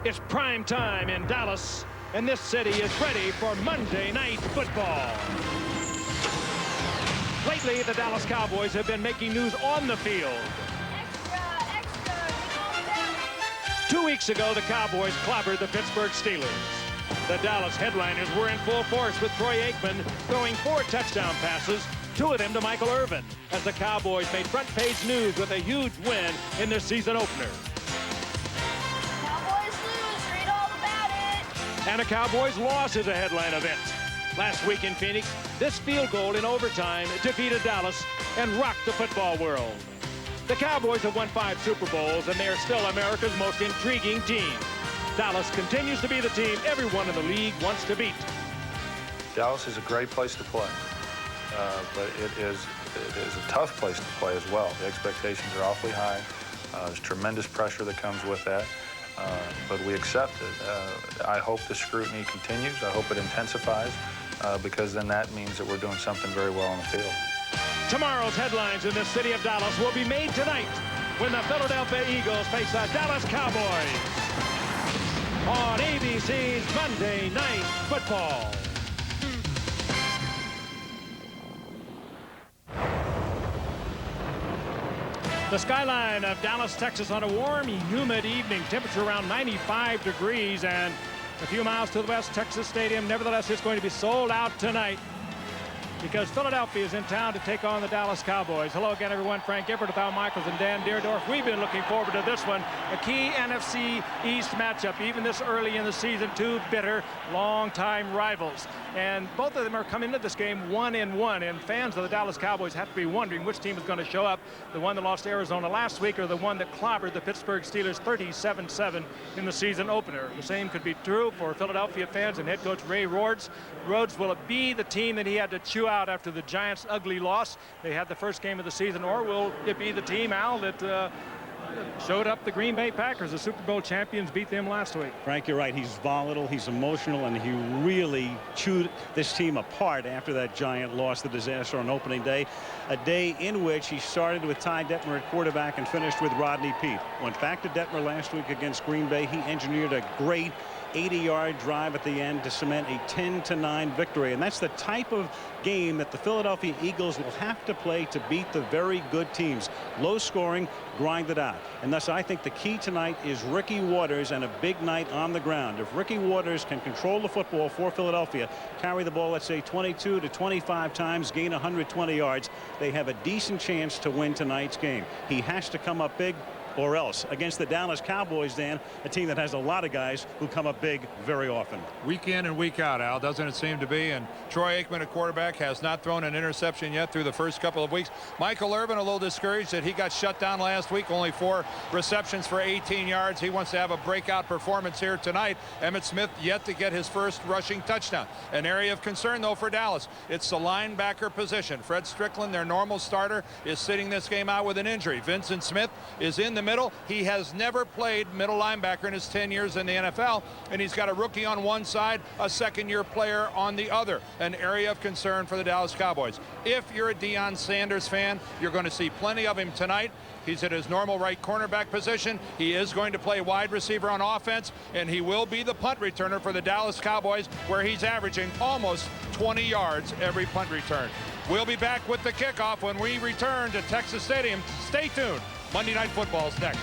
It's prime time in Dallas, and this city is ready for Monday Night Football. Lately, the Dallas Cowboys have been making news on the field. Extra, 2 weeks ago, the Cowboys clobbered the Pittsburgh Steelers. The Dallas headliners were in full force with Troy Aikman throwing 4 touchdown passes, 2 of them to Michael Irvin, as the Cowboys made front-page news with a huge win in their season opener. Cowboys lose, read all about it. And a Cowboys loss is a headline event. Last week in Phoenix, this field goal in overtime defeated Dallas and rocked the football world. The Cowboys have won 5 Super Bowls, and they are still America's most intriguing team. Dallas continues to be the team everyone in the league wants to beat. Dallas is a great place to play, but it is a tough place to play as well. The expectations are awfully high. There's tremendous pressure that comes with that, but we accept it. I hope the scrutiny continues. I hope it intensifies, because then that means that we're doing something very well on the field. Tomorrow's headlines in the city of Dallas will be made tonight when the Philadelphia Eagles face the Dallas Cowboys on ABC's Monday Night Football. The skyline of Dallas, Texas on a warm, humid evening. Temperature around 95 degrees, and a few miles to the west, Texas Stadium. Nevertheless, it's going to be sold out tonight because Philadelphia is in town to take on the Dallas Cowboys. Hello again, everyone. Frank Gifford, Al Michaels, and Dan Dierdorf. We've been looking forward to this one, a key NFC East matchup, even this early in the season. 2 bitter, long-time rivals. And both of them are coming into this game 1-1, and fans of the Dallas Cowboys have to be wondering which team is going to show up, the one that lost to Arizona last week or the one that clobbered the Pittsburgh Steelers 37-7 in the season opener. The same could be true for Philadelphia fans and head coach Ray Rhodes. Rhodes, will it be the team that he had to chew out after the Giants' ugly loss they had the first game of the season, or will it be the team, Al, that showed up the Green Bay Packers? The Super Bowl champions beat them last week. Frank, you're right. He's volatile, he's emotional, and he really chewed this team apart after that Giant loss, the disaster on opening day, a day in which he started with Ty Detmer at quarterback and finished with Rodney Peete. Went back to Detmer last week against Green Bay. He engineered a great 80-yard drive at the end to cement a 10-9 victory, and that's the type of game that the Philadelphia Eagles will have to play to beat the very good teams. Low scoring, grind it out, and thus I think the key tonight is Ricky Watters and a big night on the ground. If Ricky Watters can control the football for Philadelphia, carry the ball, let's say 22 to 25 times, gain 120 yards, they have a decent chance to win tonight's game. He has to come up big, or else against the Dallas Cowboys, Dan, a team that has a lot of guys who come up big very often. Week in and week out, Al, doesn't it seem to be? And Troy Aikman, at quarterback, has not thrown an interception yet through the first couple of weeks. Michael Irvin, a little discouraged that he got shut down last week, only 4 receptions for 18 yards. He wants to have a breakout performance here tonight. Emmitt Smith yet to get his first rushing touchdown. An area of concern, though, for Dallas. It's the linebacker position. Fred Strickland, their normal starter, is sitting this game out with an injury. Vincent Smith is in the middle. He has never played middle linebacker in his 10 years in the NFL, and he's got a rookie on one side, a second-year player on the other. An area of concern for the Dallas Cowboys. If you're a Deion Sanders fan, you're going to see plenty of him tonight. He's at his normal right cornerback position. He is going to play wide receiver on offense, and he will be the punt returner for the Dallas Cowboys, where he's averaging almost 20 yards every punt return. We'll be back with the kickoff when we return to Texas Stadium. Stay tuned. Monday Night Football is next.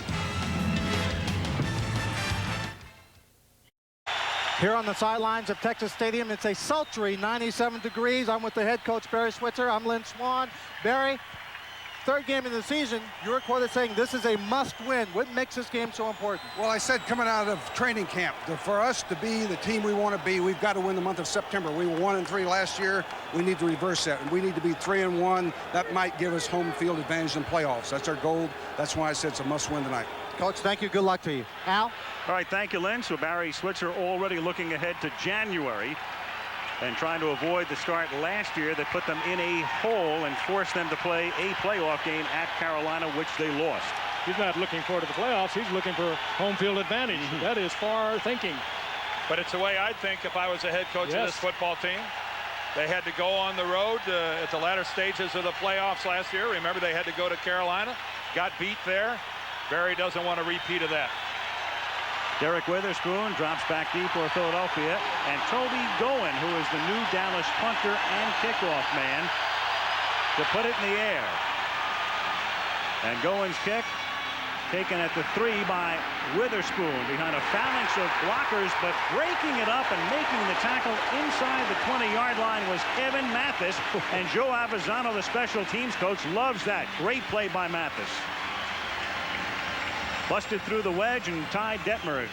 Here on the sidelines of Texas Stadium, it's a sultry 97 degrees. I'm with the head coach, Barry Switzer. I'm Lynn Swan. Barry, 3rd game of the season, you were quoted saying this is a must-win. What makes this game so important? Well, I said coming out of training camp, for us to be the team we want to be, we've got to win the month of September. We were 1-3 last year. We need to reverse that. We need to be 3-1. That might give us home field advantage in playoffs. That's our goal. That's why I said it's a must-win tonight. Coach, thank you. Good luck to you. Al? All right, thank you, Lynn. So Barry Switzer already looking ahead to January and trying to avoid the start last year that put them in a hole and forced them to play a playoff game at Carolina, which they lost. He's not looking forward to the playoffs. He's looking for home field advantage. That is far thinking. But it's the way I'd think if I was a head coach of this football team. They had to go on the road at the latter stages of the playoffs last year. Remember, they had to go to Carolina, got beat there. Barry doesn't want a repeat of that. Derek Witherspoon drops back deep for Philadelphia, and Toby Goen, who is the new Dallas punter and kickoff man, to put it in the air. And Goen's kick taken at the 3 by Witherspoon behind a phalanx of blockers, but breaking it up and making the tackle inside the 20-yard line was Kevin Mathis, and Joe Avizano, the special teams coach, loves that. Great play by Mathis. Busted through the wedge, and Ty Detmer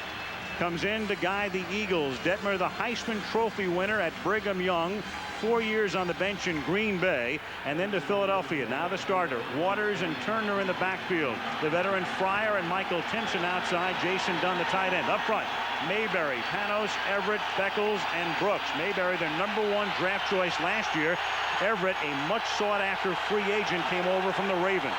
comes in to guide the Eagles. Detmer, the Heisman Trophy winner at Brigham Young, 4 years on the bench in Green Bay, and then to Philadelphia. Now the starter, Waters and Turner in the backfield. The veteran Fryer and Michael Timpson outside. Jason Dunn, the tight end. Up front, Mayberry, Panos, Everett, Beckles, and Brooks. Mayberry, their #1 draft choice last year. Everett, a much sought-after free agent, came over from the Ravens.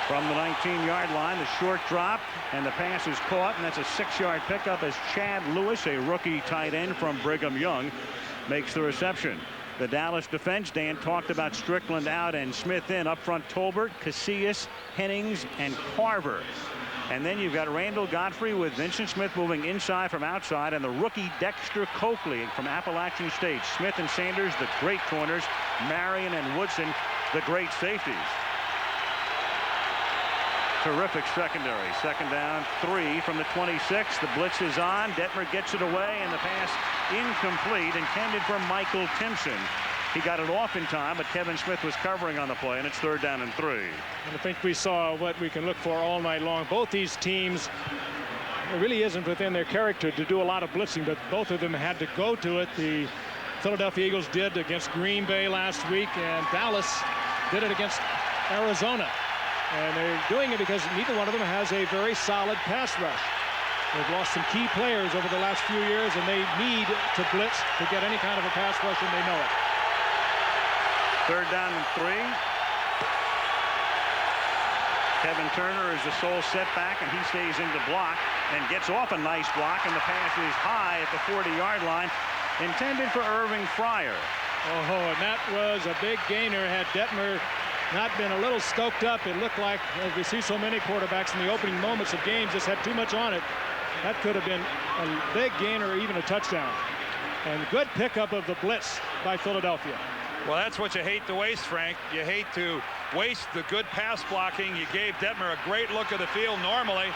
From the 19-yard line, the short drop, and the pass is caught, and that's a 6-yard pickup as Chad Lewis, a rookie tight end from Brigham Young, makes the reception. The Dallas defense, Dan talked about Strickland out and Smith in. Up front, Tolbert, Casillas, Hennings, and Carver. And then you've got Randall Godfrey with Vincent Smith moving inside from outside, and the rookie Dexter Coakley from Appalachian State. Smith and Sanders, the great corners. Marion and Woodson, the great safeties. Terrific secondary. Second down, 3 from the 26. The blitz is on. Detmer gets it away, and the pass incomplete, intended for Michael Timpson. He got it off in time, but Kevin Smith was covering on the play, and it's 3rd down and 3. And I think we saw what we can look for all night long. Both these teams, it really isn't within their character to do a lot of blitzing, but both of them had to go to it. The Philadelphia Eagles did against Green Bay last week, and Dallas did it against Arizona. And they're doing it because neither one of them has a very solid pass rush. They've lost some key players over the last few years, and they need to blitz to get any kind of a pass rush, and they know it. 3rd down and 3. Kevin Turner is the sole setback, and he stays in to block and gets off a nice block, and the pass is high at the 40-yard line, intended for Irving Fryer. Oh, and that was a big gainer. Had Detmer not been a little stoked up, it looked like, as we see so many quarterbacks in the opening moments of games, just had too much on it. That could have been a big gainer or even a touchdown. And good pickup of the blitz by Philadelphia. Well, that's what you hate to waste, Frank. You hate to waste the good pass blocking. You gave Detmer a great look of the field. Normally,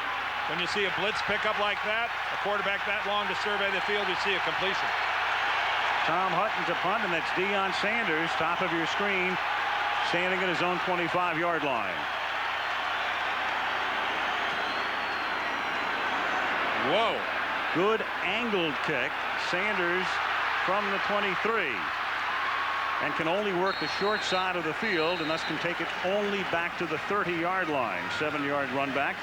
when you see a blitz pickup like that, a quarterback that long to survey the field, you see a completion. Tom Hutton's a punt, and that's Deion Sanders, top of your screen, standing at his own 25-yard line. Whoa. Good angled kick. Sanders from the 23. And can only work the short side of the field, and thus can take it only back to the 30-yard line. 7-yard run back.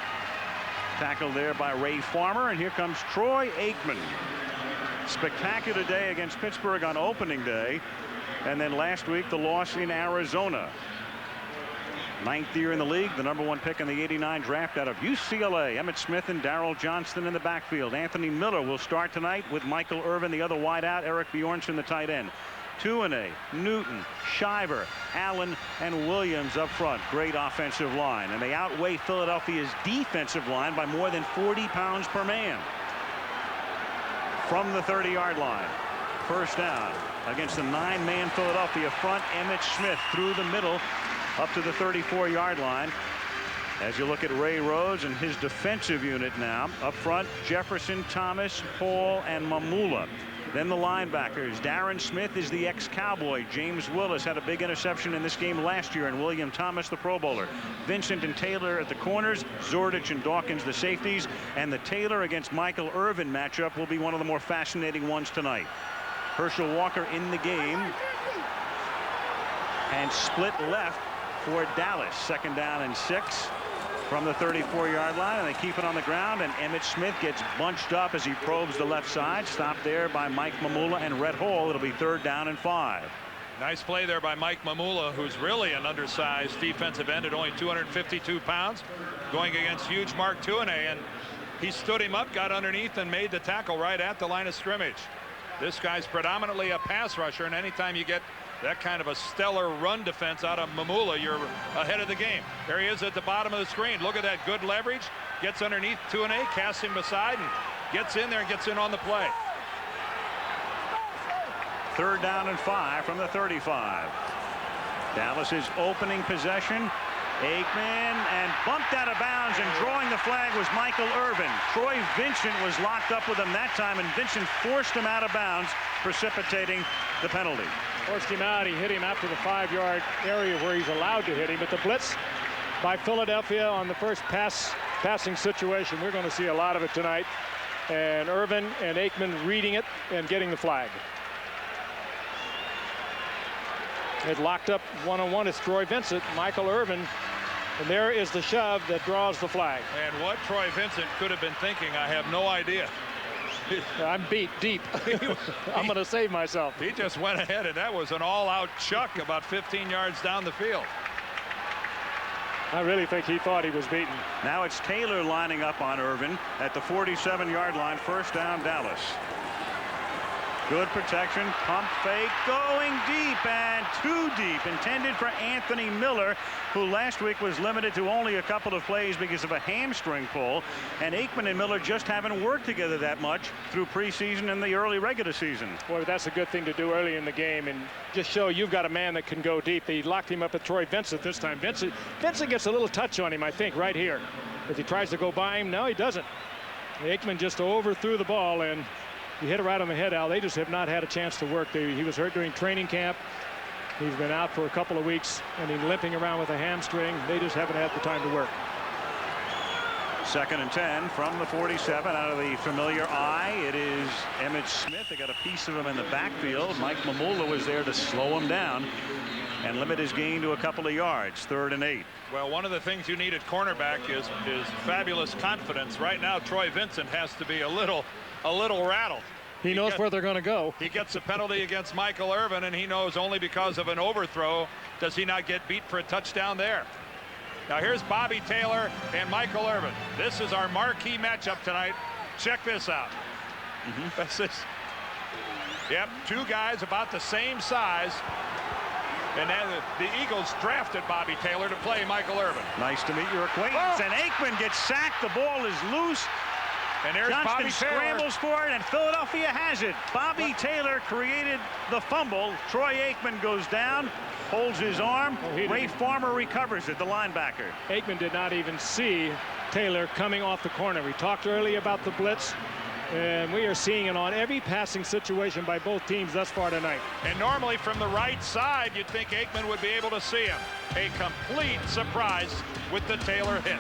Tackled there by Ray Farmer, and here comes Troy Aikman. Spectacular day against Pittsburgh on opening day. And then last week, the loss in Arizona. 9th year in the league, the #1 pick in the '89 draft out of UCLA. Emmitt Smith and Darryl Johnston in the backfield. Anthony Miller will start tonight with Michael Irvin, the other wideout. Eric Bjornsson, the tight end. Tuanay, Newton, Shiver, Allen, and Williams up front. Great offensive line. And they outweigh Philadelphia's defensive line by more than 40 pounds per man. From the 30-yard line. 1st down against the 9-man Philadelphia front. Emmitt Smith through the middle up to the 34-yard line. As you look at Ray Rhodes and his defensive unit now. Up front, Jefferson, Thomas, Paul, and Mamula. Then the linebackers. Darren Smith is the ex-Cowboy. James Willis had a big interception in this game last year, and William Thomas, the Pro Bowler. Vincent and Taylor at the corners. Zordich and Dawkins, the safeties. And the Taylor against Michael Irvin matchup will be one of the more fascinating ones tonight. Herschel Walker in the game. And split left for Dallas. 2nd down and 6 from the 34-yard line, and they keep it on the ground, and Emmitt Smith gets bunched up as he probes the left side. Stopped there by Mike Mamula and Rhett Hall. It'll be 3rd down and 5. Nice play there by Mike Mamula, who's really an undersized defensive end at only 252 pounds, going against huge Mark Tuanay, and he stood him up, got underneath, and made the tackle right at the line of scrimmage. This guy's predominantly a pass rusher, and anytime you get that kind of a stellar run defense out of Mamula, you're ahead of the game. There he is at the bottom of the screen. Look at that good leverage. Gets underneath Tuanay, casts him aside, and gets in there and gets in on the play. 3rd down and 5 from the 35. Dallas's opening possession. Aikman, and bumped out of bounds, and drawing the flag was Michael Irvin. Troy Vincent was locked up with him that time, and Vincent forced him out of bounds, precipitating the penalty. Forced him out. He hit him after the 5-yard area where he's allowed to hit him. But the blitz by Philadelphia on the first passing situation, we're going to see a lot of it tonight. And Irvin and Aikman reading it and getting the flag. It locked up one-on-one. It's Troy Vincent, Michael Irvin, and there is the shove that draws the flag. And what Troy Vincent could have been thinking, I have no idea. I'm beat deep. I'm going to save myself. He just went ahead, and that was an all-out chuck about 15 yards down the field. I really think he thought he was beaten. Now it's Taylor lining up on Irvin at the 47-yard line. 1st down, Dallas. Good protection, pump fake, going deep, and too deep, intended for Anthony Miller, who last week was limited to only a couple of plays because of a hamstring pull. And Aikman and Miller just haven't worked together that much through preseason and the early regular season. Boy, that's a good thing to do early in the game and just show you've got a man that can go deep. They locked him up at Troy Vincent this time. Vincent gets a little touch on him, I think, right here. As he tries to go by him, no, he doesn't. Aikman just overthrew the ball, and he hit it right on the head, Al. They just have not had a chance to work. He was hurt during training camp. He's been out for a couple of weeks, and he's limping around with a hamstring. They just haven't had the time to work. 2nd and 10 from the 47. Out of the familiar eye, it is Emmitt Smith. They got a piece of him in the backfield. Mike Mamula was there to slow him down and limit his gain to a couple of yards. 3rd and 8. Well, one of the things you need at cornerback is fabulous confidence. Right now, Troy Vincent has to be a little rattled. He knows where they're going to go. He gets a penalty against Michael Irvin, and he knows only because of an overthrow does he not get beat for a touchdown there. Now here's Bobby Taylor and Michael Irvin. This is our marquee matchup tonight. Check this out. This is, yep, 2 guys about the same size. And then the Eagles drafted Bobby Taylor to play Michael Irvin. Nice to meet your acquaintance. And Aikman gets sacked. The ball is loose. And there's Johnston Bobby Taylor. Scrambles for it, and Philadelphia has it. Bobby Taylor created the fumble. Troy Aikman goes down, holds his arm. Ray Farmer recovers it, the linebacker. Aikman did not even see Taylor coming off the corner. We talked earlier about the blitz, and we are seeing it on every passing situation by both teams thus far tonight. And normally from the right side, you'd think Aikman would be able to see him. A complete surprise with the Taylor hit.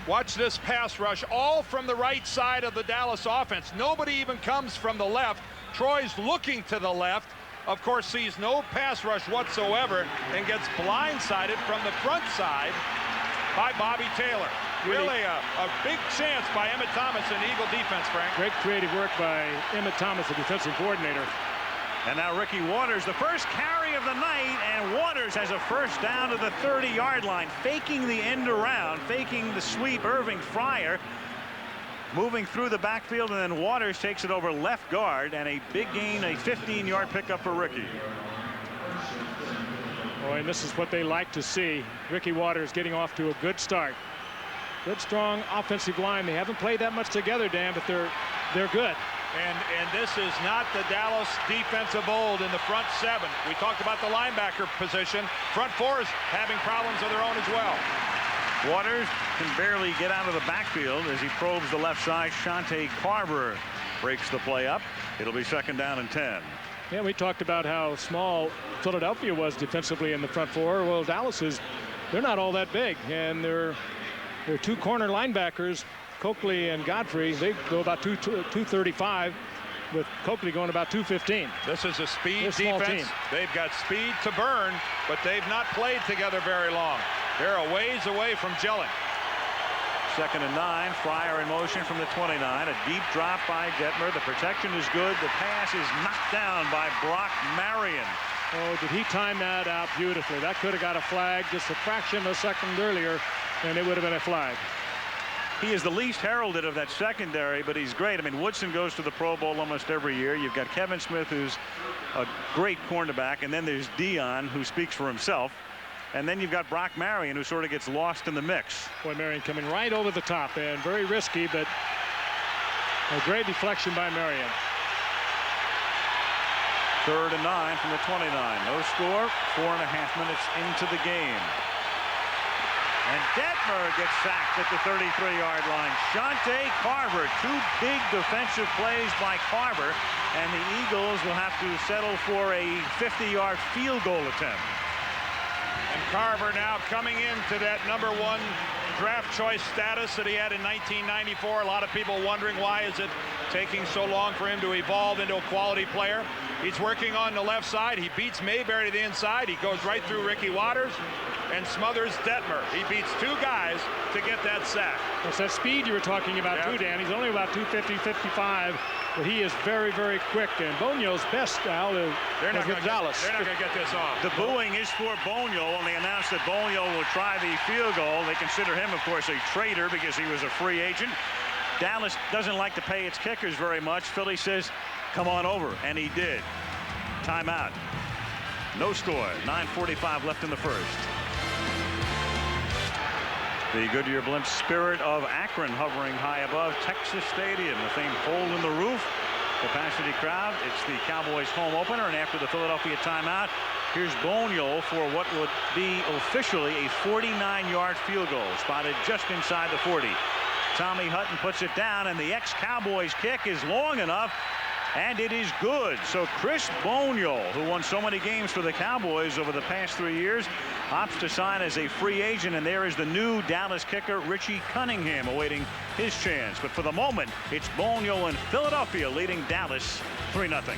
Watch this pass rush, all from the right side of the Dallas offense. Nobody even comes from the left. Troy's looking to the left. Of course, sees no pass rush whatsoever and gets blindsided from the front side by Bobby Taylor. Really a big chance by Emmitt Thomas and Eagle defense, Frank. Great creative work by Emmitt Thomas, the defensive coordinator. And now Ricky Waters, the first carry of the night, and Waters has a 1st down to the 30-yard line, faking the end around, faking the sweep. Irving Fryer moving through the backfield, and then Waters takes it over left guard, and a big gain, a 15-yard pickup for Ricky. Boy, and this is what they like to see. Ricky Waters getting off to a good start. Good, strong offensive line. They haven't played that much together, Dan, but they're good. And this is not the Dallas defense of old in the front 7. We talked about the linebacker position. Front 4 is having problems of their own as well. Waters can barely get out of the backfield as he probes the left side. Shante Carver breaks the play up. It'll be 2nd down and 10. Yeah, we talked about how small Philadelphia was defensively in the front 4. Well, Dallas they're not all that big, and they're 2 corner linebackers. Coakley and Godfrey, they go about 235, with Coakley going about 215. This is a speed defense. They've got speed to burn, but they've not played together very long. They're a ways away from gelling. 2nd and 9. Fryer in motion from the 29. A deep drop by Detmer. The protection is good. The pass is knocked down by Brock Marion. Oh, did he time that out beautifully? That could have got a flag just a fraction of a second earlier, and it would have been a flag. He is the least heralded of that secondary, but he's great. I mean, Woodson goes to the Pro Bowl almost every year. You've got Kevin Smith, who's a great cornerback, and then there's Dion, who speaks for himself. And then you've got Brock Marion, who sort of gets lost in the mix. Boy, Marion coming right over the top and very risky, but a great deflection by Marion. 3rd and 9 from the 29. No score. 4.5 minutes into the game. And Detmer gets sacked at the 33-yard line. Shante Carver, 2 big defensive plays by Carver, and the Eagles will have to settle for a 50-yard field goal attempt. And Carver now coming into that #1 draft choice status that he had in 1994. A lot of people wondering why is it taking so long for him to evolve into a quality player. He's working on the left side. He beats Mayberry to the inside. He goes right through Ricky Waters and smothers Detmer. He beats 2 guys to get that sack. That's that speed you were talking about too, Dan. He's only about 250, 55, but he is very, very quick. And Bonio's best, Al, is with Dallas. They're not going to get this off. The booing is for Bonio, and they announced that Bonio will try the field goal. They consider him, of course, a traitor because he was a free agent. Dallas doesn't like to pay its kickers very much. Philly says, come on over, and he did. Timeout. No score. 9:45 left in the first. The Goodyear Blimp Spirit of Akron hovering high above Texas Stadium. The famed hole in the roof. Capacity crowd. It's the Cowboys home opener, and after the Philadelphia timeout, here's Bonio for what would be officially a 49-yard field goal, spotted just inside the 40. Tommy Hutton puts it down, and the ex-Cowboys kick is long enough, and it is good. So Chris Bonio, who won so many games for the Cowboys over the past 3 years, opts to sign as a free agent, and there is the new Dallas kicker, Richie Cunningham, awaiting his chance. But for the moment, it's Bonio and Philadelphia leading Dallas 3-0.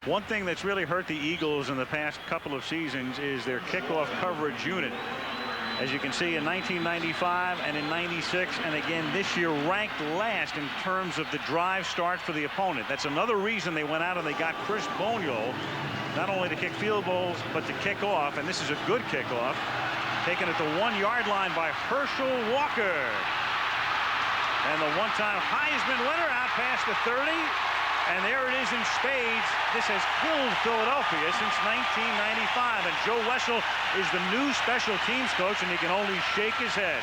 One thing that's really hurt the Eagles in the past couple of seasons is their kickoff coverage unit. As you can see, in 1995 and in 96 and again this year, ranked last in terms of the drive start for the opponent. That's another reason they went out and they got Chris Bonio, not only to kick field goals but to kick off, and this is a good kickoff, taken at the 1-yard line by Herschel Walker. And the one-time Heisman winner out past the 30. And there it is in spades. This has killed Philadelphia since 1995. And Joe Wessel is the new special teams coach, and he can only shake his head.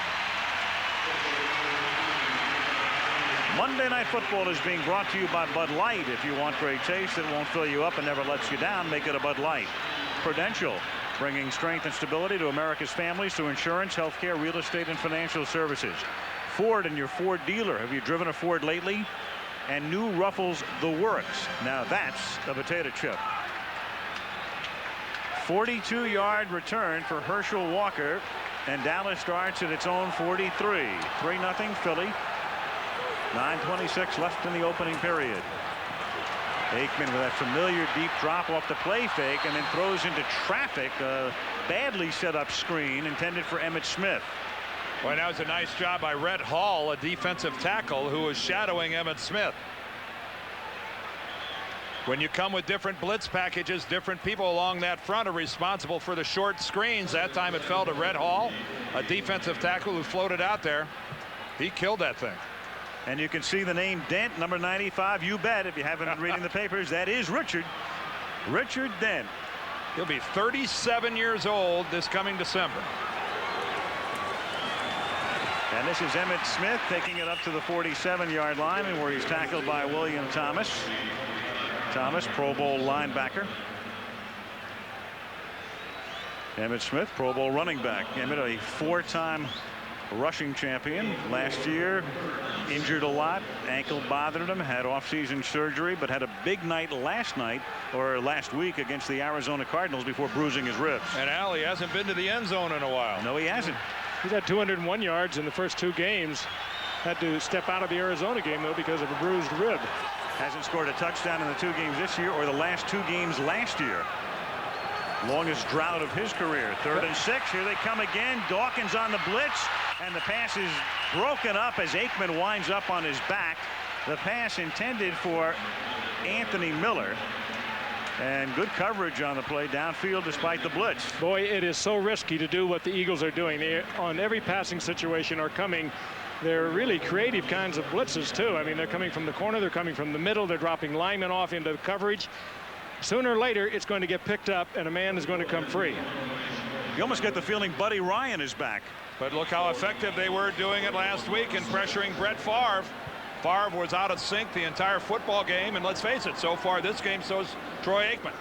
Monday Night Football is being brought to you by Bud Light. If you want great taste that won't fill you up and never lets you down, make it a Bud Light. Prudential, bringing strength and stability to America's families through insurance, healthcare, real estate, and financial services. Ford and your Ford dealer. Have you driven a Ford lately? And new Ruffles the Works. Now that's a potato chip. 42-yard return for Herschel Walker, and Dallas starts at its own 43. 3-0 Philly. 9:26 left in the opening period. Aikman with that familiar deep drop off the play fake, and then throws into traffic. A badly set up screen intended for Emmitt Smith. Well, that was a nice job by Rhett Hall, a defensive tackle who was shadowing Emmitt Smith. When you come with different blitz packages, different people along that front are responsible for the short screens. That time it fell to Rhett Hall, a defensive tackle who floated out there. He killed that thing. And you can see the name Dent, number 95. You bet, if you haven't been reading the papers, that is Richard Dent. He'll be 37 years old this coming December. And this is Emmitt Smith taking it up to the 47-yard line, and where he's tackled by William Thomas. Thomas, Pro Bowl linebacker. Emmitt Smith, Pro Bowl running back. Emmitt, a 4-time rushing champion. Last year, injured a lot. Ankle bothered him, had off-season surgery, but had a big night last week against the Arizona Cardinals before bruising his ribs. And Al, he hasn't been to the end zone in a while. No, he hasn't. He's had 201 yards in the first 2 games. Had to step out of the Arizona game, though, because of a bruised rib. Hasn't scored a touchdown in the 2 games this year or the last 2 games last year. Longest drought of his career. 3rd and 6. Here they come again. Dawkins on the blitz, and the pass is broken up as Aikman winds up on his back. The pass intended for Anthony Miller. And good coverage on the play downfield despite the blitz. Boy, it is so risky to do what the Eagles are doing. They, on every passing situation, are coming They're really creative kinds of blitzes, too. I mean, they're coming from the corner, they're coming from the middle, they're dropping linemen off into the coverage. Sooner or later, it's going to get picked up, and a man is going to come free. You almost get the feeling Buddy Ryan is back. But look how effective they were doing it last week in pressuring Brett Favre. Favre was out of sync the entire football game, and let's face it, so far this game, so is Troy Aikman.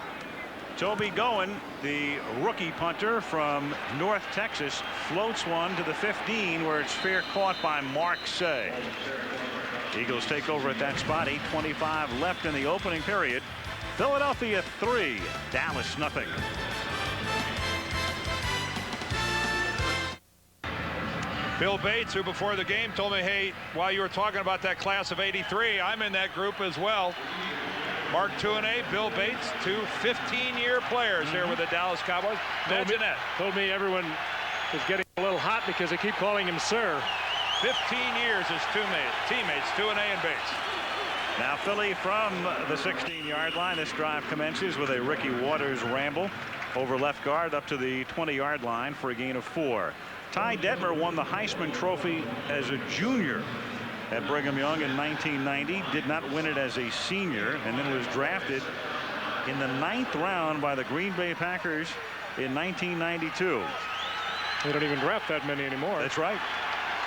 Toby Goen, the rookie punter from North Texas, floats one to the 15 where it's fair caught by Mark Say. Eagles take over at that spot. 8:25 left in the opening period. Philadelphia 3, Dallas nothing. Bill Bates, who before the game told me, hey, while you were talking about that class of '83, I'm in that group as well. Mark Tuinei, Bill Bates, two 15-year players here with the Dallas Cowboys. Imagine that. Told me everyone is getting a little hot because they keep calling him sir. 15 years as teammates, Tuinei and Bates. Now Philly from the 16-yard line. This drive commences with a Ricky Waters ramble over left guard up to the 20-yard line for a gain of 4. Ty Detmer won the Heisman Trophy as a junior at Brigham Young in 1990. Did not win it as a senior, and then was drafted in the 9th round by the Green Bay Packers in 1992. They don't even draft that many anymore. That's right.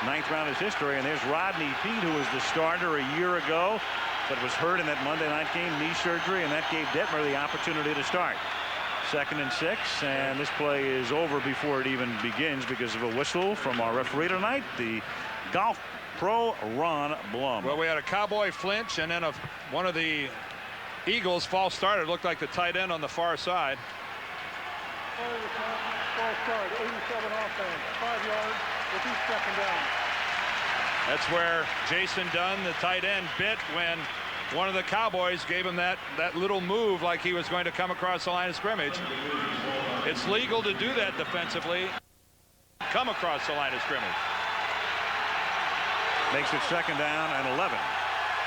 9th round is history, and there's Rodney Peete, who was the starter a year ago, but was hurt in that Monday night game, knee surgery, and that gave Detmer the opportunity to start. 2nd and 6, and this play is over before it even begins because of a whistle from our referee tonight, the golf pro Ron Blum. Well, we had a Cowboy flinch, and then one of the Eagles false start. It looked like the tight end on the far side. False start, 87 offense, 5 yards with each second down. That's where Jason Dunn, the tight end, bit when one of the Cowboys gave him that little move like he was going to come across the line of scrimmage. It's legal to do that defensively. Come across the line of scrimmage. Makes it 2nd down and 11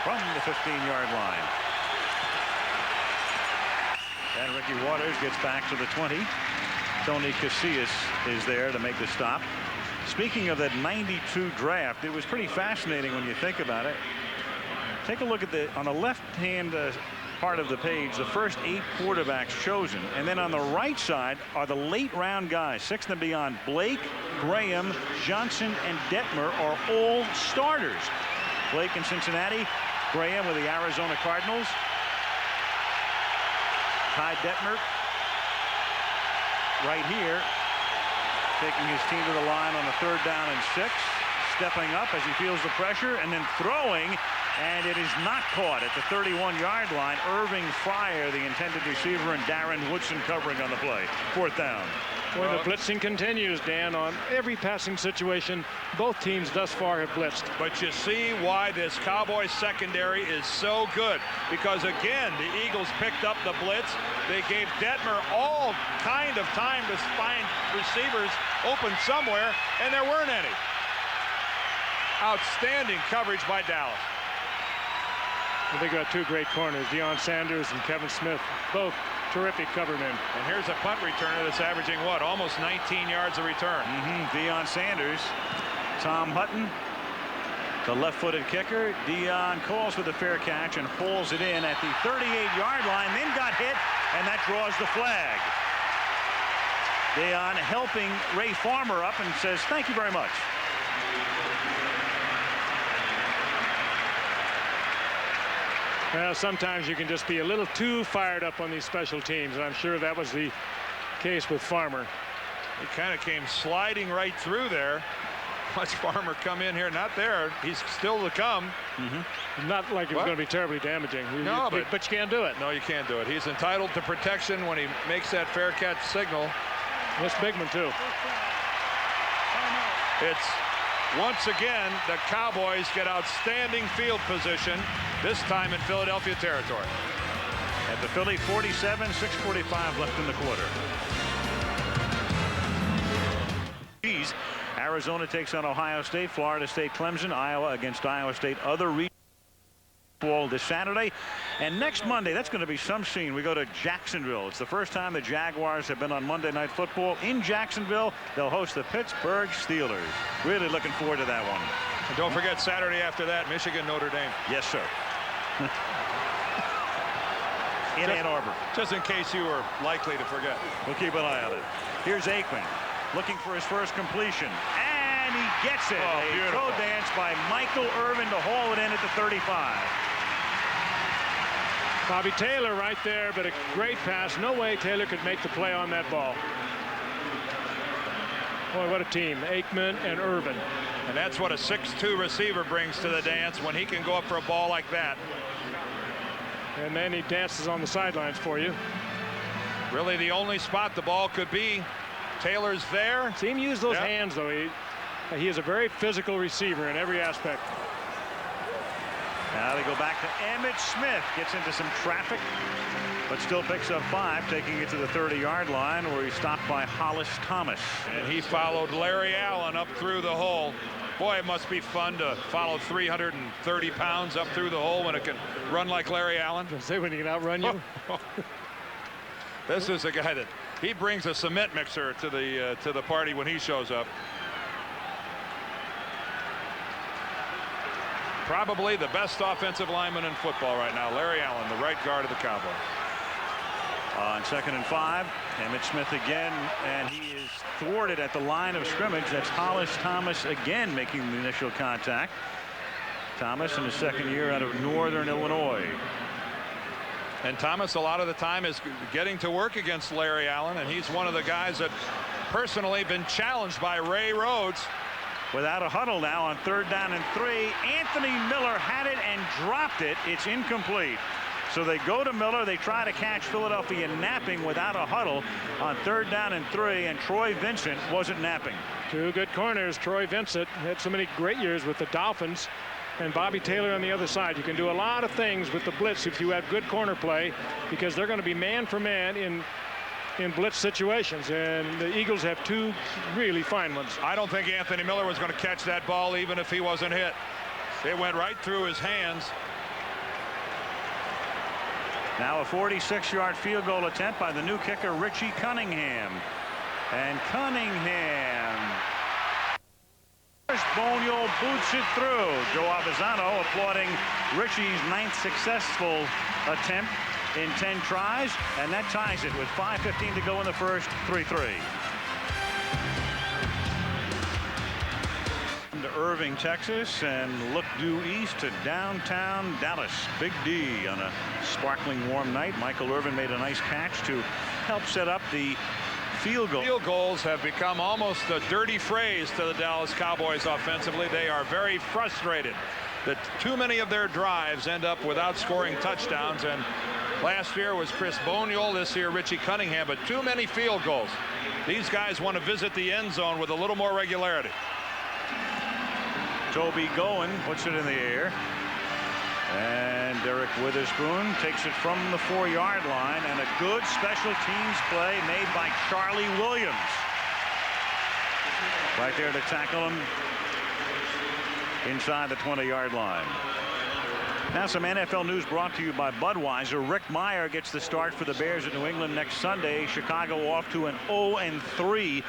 from the 15-yard line. And Ricky Waters gets back to the 20. Tony Casillas is there to make the stop. Speaking of that 92 draft, it was pretty fascinating when you think about it. Take a look at on the left-hand part of the page, the first 8 quarterbacks chosen. And then on the right side are the late-round guys, 6th and beyond. Blake, Graham, Johnson, and Detmer are all starters. Blake in Cincinnati, Graham with the Arizona Cardinals. Ty Detmer right here, taking his team to the line on a 3rd down and 6. Stepping up as he feels the pressure and then throwing, and it is not caught at the 31-yard line. Irving Fryer, the intended receiver, and Darren Woodson covering on the play. 4th down. Boy, the blitzing continues, Dan, on every passing situation. Both teams thus far have blitzed. But you see why this Cowboys secondary is so good. Because, again, the Eagles picked up the blitz. They gave Detmer all kind of time to find receivers open somewhere, and there weren't any. Outstanding coverage by Dallas. They got 2 great corners, Deion Sanders and Kevin Smith, both terrific cover men. And here's a punt returner that's averaging what, almost 19 yards a return. Deion Sanders. Tom Hutton, the left-footed kicker. Deion calls for the fair catch and pulls it in at the 38-yard line, then got hit, and that draws the flag. Deion helping Ray Farmer up and says, thank you very much. Well, sometimes you can just be a little too fired up on these special teams, and I'm sure that was the case with Farmer. He kind of came sliding right through there. Watch Farmer come in here. Not there. He's still to come. Not like it was going to be terribly damaging. No, but you can't do it. No, you can't do it. He's entitled to protection when he makes that fair catch signal. This Bigman, too. It's once again the Cowboys get outstanding field position, this time in Philadelphia territory. At the Philly 47, 6:45 left in the quarter. Arizona takes on Ohio State, Florida State, Clemson, Iowa against Iowa State. Other regions this Saturday, and next Monday, that's going to be some scene. We go to Jacksonville. It's the first time the Jaguars have been on Monday Night Football in Jacksonville. They'll host the Pittsburgh Steelers. Really looking forward to that one. And don't forget Saturday after that, Michigan, Notre Dame. Yes, sir. In Ann Arbor. Just in case you were likely to forget. We'll keep an eye on it. Here's Aikman looking for his first completion. And he gets it. Oh, a throw dance by Michael Irvin to haul it in at the 35. Bobby Taylor right there, but a great pass. No way Taylor could make the play on that ball. Boy, what a team. Aikman and Irvin. And that's what a 6'2" receiver brings to the dance when he can go up for a ball like that. And then he dances on the sidelines for you. Really the only spot the ball could be. Taylor's there. See him use those hands, though. He is a very physical receiver in every aspect. Now they go back to Emmitt Smith. Gets into some traffic, but still picks up 5, taking it to the 30-yard line, where he's stopped by Hollis Thomas. And he followed Larry Allen up through the hole. Boy, it must be fun to follow 330 pounds up through the hole when it can run like Larry Allen. Say when he can outrun you. This is a guy that he brings a cement mixer to the party when he shows up. Probably the best offensive lineman in football right now, Larry Allen, the right guard of the Cowboys. On 2nd and 5, Emmitt Smith again, and he is thwarted at the line of scrimmage. That's Hollis Thomas again making the initial contact. Thomas in his 2nd year out of Northern Illinois. And Thomas a lot of the time is getting to work against Larry Allen, and he's one of the guys that personally been challenged by Ray Rhodes. Without a huddle now on 3rd down and 3. Anthony Miller had it and dropped it. It's incomplete. So they go to Miller. They try to catch Philadelphia napping without a huddle on 3rd down and 3. And Troy Vincent wasn't napping. Two good corners. Troy Vincent had so many great years with the Dolphins. And Bobby Taylor on the other side. You can do a lot of things with the blitz if you have good corner play, because they're going to be man for man in blitz situations, and the Eagles have 2 really fine ones. I don't think Anthony Miller was going to catch that ball even if he wasn't hit. It went right through his hands. Now a 46-yard field goal attempt by the new kicker Richie Cunningham. And Cunningham, Bonio boots it through. Joe Avisano applauding Richie's 9th successful attempt in 10 tries, and that ties it with 5:15 to go in the first. 3-3. To Irving, Texas, and look due east to downtown Dallas. Big D on a sparkling warm night. Michael Irvin made a nice catch to help set up the field goal. Field goals have become almost a dirty phrase to the Dallas Cowboys offensively. They are very frustrated that too many of their drives end up without scoring touchdowns, and last year was Chris Boniol, this year Richie Cunningham, but too many field goals. These guys want to visit the end zone with a little more regularity. Toby Goen puts it in the air, and Derek Witherspoon takes it from the 4-yard line, and a good special teams play made by Charlie Williams right there to tackle him inside the 20-yard line. Now some NFL news brought to you by Budweiser. Rick Meyer gets the start for the Bears at New England next Sunday. Chicago off to an 0-3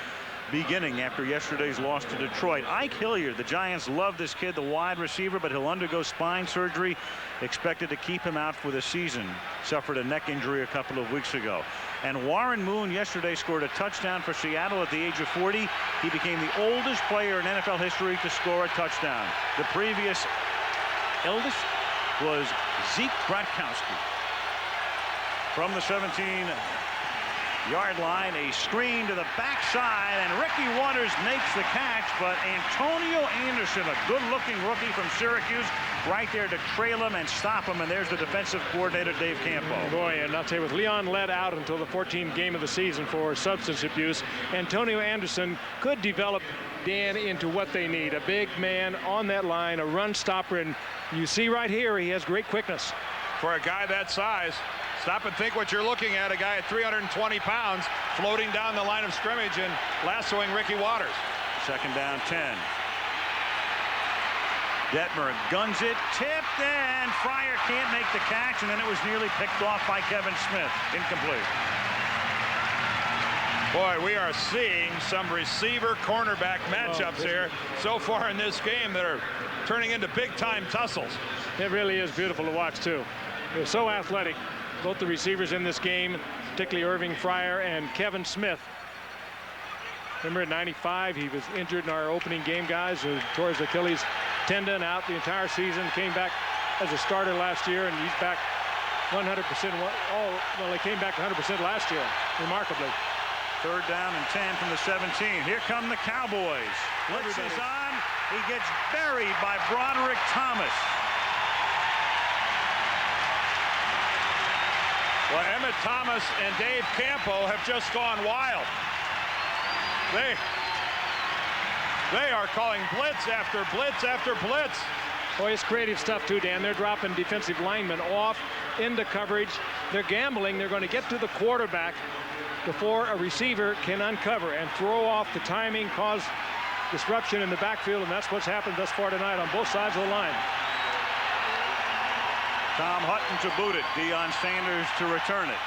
beginning after yesterday's loss to Detroit. Ike Hilliard, the Giants love this kid, the wide receiver, but he'll undergo spine surgery. Expected to keep him out for the season. Suffered a neck injury a couple of weeks ago. And Warren Moon yesterday scored a touchdown for Seattle at the age of 40. He became the oldest player in NFL history to score a touchdown. The previous eldest was Zeke Bratkowski. From the 17-yard line, a screen to the backside, and Ricky Waters makes the catch, but Antonio Anderson, a good-looking rookie from Syracuse, right there to trail him and stop him, and there's the defensive coordinator, Dave Campo. Boy, and I'll tell you, with Leon led out until the 14th game of the season for substance abuse, Antonio Anderson could develop, Dan, into what they need. A big man on that line, a run stopper, and you see right here, he has great quickness. For a guy that size, stop and think what you're looking at. A guy at 320 pounds floating down the line of scrimmage and lassoing Ricky Waters. 2nd down 10. Detmer guns it, tipped, and Fryer can't make the catch, and then it was nearly picked off by Kevin Smith. Incomplete. Boy, we are seeing some receiver cornerback matchups here so far in this game that are turning into big-time tussles. It really is beautiful to watch, too. They're so athletic, both the receivers in this game, particularly Irving Fryer and Kevin Smith. Remember, in '95, he was injured in our opening game, guys, who tore his Achilles tendon out the entire season, came back as a starter last year, and he's back 100%. Well, he came back 100% last year, remarkably. 3rd down and 10 from the 17. Here come the Cowboys. Blitz is on. He gets buried by Broderick Thomas. Well, Emmett Thomas and Dave Campo have just gone wild. They are calling blitz after blitz after blitz. Boy, it's creative stuff too, Dan. They're dropping defensive linemen off into coverage. They're gambling. They're going to get to the quarterback before a receiver can uncover and throw off the timing, cause disruption in the backfield, and that's what's happened thus far tonight on both sides of the line. Tom Hutton to boot it. Deion Sanders to return it.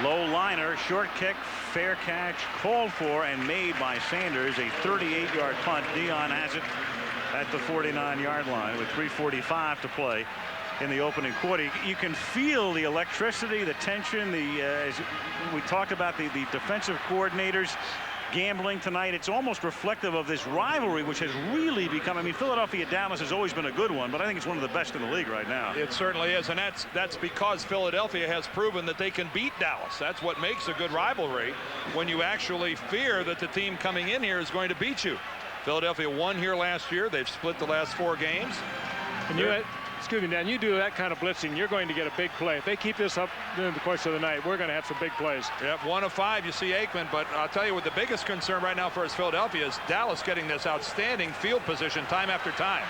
Low liner, short kick, fair catch, called for and made by Sanders. A 38-yard punt. Deion has it at the 49-yard line with 3:45 to play in the opening quarter. You can feel the electricity, the tension, as we talked about the defensive coordinators gambling tonight. It's almost reflective of this rivalry, which has really become, I mean, Philadelphia-Dallas has always been a good one, but I think it's one of the best in the league right now. It certainly is, and that's because Philadelphia has proven that they can beat Dallas. That's what makes a good rivalry, when you actually fear that the team coming in here is going to beat you. Philadelphia won here last year. They've split the last 4 games. And excuse me, Dan, you do that kind of blitzing, you're going to get a big play. If they keep this up during the course of the night, we're going to have some big plays. Yep, 1 of 5, you see Aikman, but I'll tell you what the biggest concern right now for us Philadelphia is Dallas getting this outstanding field position time after time.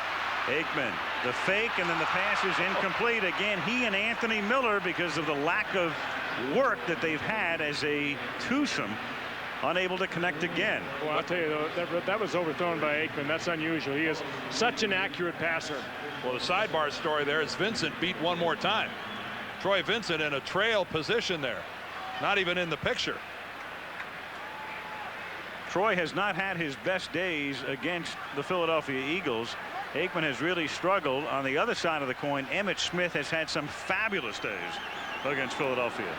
Aikman, the fake, and then the pass is incomplete. Again, he and Anthony Miller, because of the lack of work that they've had as a twosome, unable to connect again. Well, I'll tell you, though, that was overthrown by Aikman. That's unusual. He is such an accurate passer. Well, the sidebar story there is Vincent beat one more time. Troy Vincent in a trail position there. Not even in the picture. Troy has not had his best days against the Philadelphia Eagles. Aikman has really struggled. On the other side of the coin, Emmitt Smith has had some fabulous days against Philadelphia.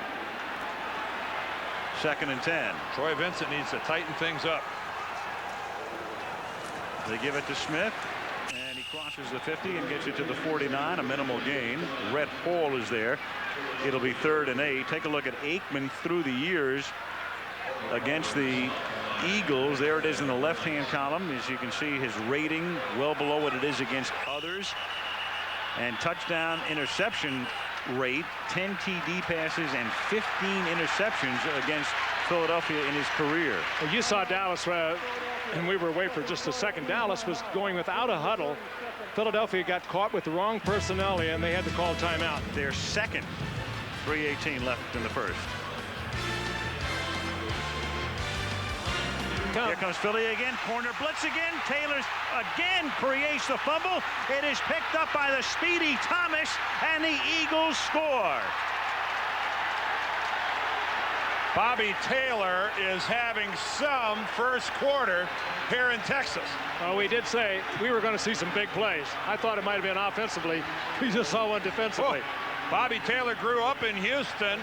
2nd and 10. Troy Vincent needs to tighten things up. They give it to Smith, and he crosses the 50 and gets it to the 49, a minimal gain. Rhett Hall is there. It'll be 3rd and 8. Take a look at Aikman through the years against the Eagles. There it is in the left-hand column. As you can see, his rating well below what it is against others. And touchdown interception rate, 10 TD passes and 15 interceptions against Philadelphia in his career. Well, you saw Dallas, and we were away for just a second. Dallas was going without a huddle. Philadelphia got caught with the wrong personnel, and they had to call timeout. Their second. 3:18 left in the first. Here comes Philly again. Corner blitz again. Taylor again creates the fumble. It is picked up by the speedy Thomas, and the Eagles score. Bobby Taylor is having some first quarter here in Texas. Well, we did say we were going to see some big plays. I thought it might have been offensively. We just saw one defensively. Oh, Bobby Taylor grew up in Houston.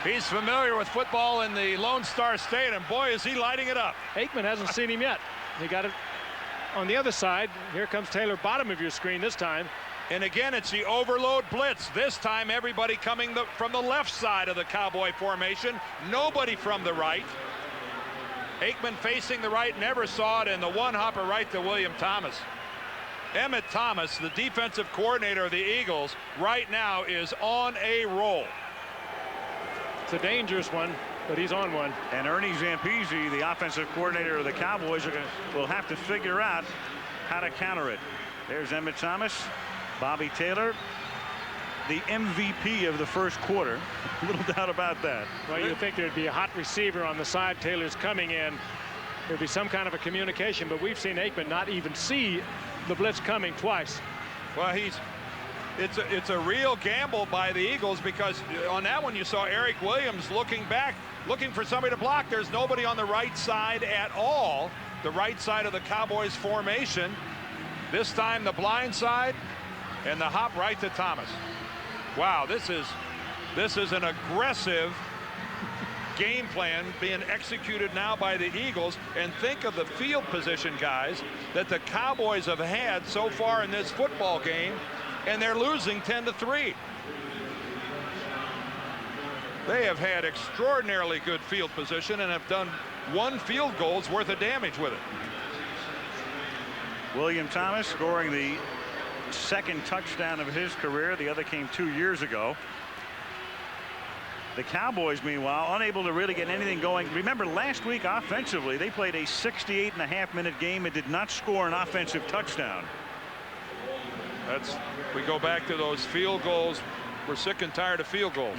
He's familiar with football in the Lone Star State, and boy, is he lighting it up. Aikman hasn't seen him yet. He got it on the other side. Here comes Taylor, bottom of your screen this time. And again, it's the overload blitz. This time, everybody coming from the left side of the Cowboy formation. Nobody from the right. Aikman facing the right, never saw it, and the one-hopper right to William Thomas. Emmitt Thomas, the defensive coordinator of the Eagles, right now is on a roll. It's a dangerous one, but he's on one. And Ernie Zampese, the offensive coordinator of the Cowboys, will have to figure out how to counter it. There's Emmitt Thomas. Bobby Taylor, the MVP of the first quarter. Little doubt about that. Well, you'd think there'd be a hot receiver on the side. Taylor's coming in. There'd be some kind of a communication, but we've seen Aikman not even see the blitz coming twice. Well, it's a real gamble by the Eagles, because on that one you saw Eric Williams looking back, looking for somebody to block. There's nobody on the right side at all, the right side of the Cowboys formation. This time the blind side, and the hop right to Thomas. Wow, this is an aggressive game plan being executed now by the Eagles. And think of the field position, guys, that the Cowboys have had so far in this football game, and they're losing 10-3. They have had extraordinarily good field position and have done 1 field goal's worth of damage with it. William Thomas scoring the 2nd touchdown of his career. The other came 2 years ago. The Cowboys, meanwhile, unable to really get anything going. Remember, last week offensively, they played a 68.5-minute game and did not score an offensive touchdown. We go back to those field goals. We're sick and tired of field goals.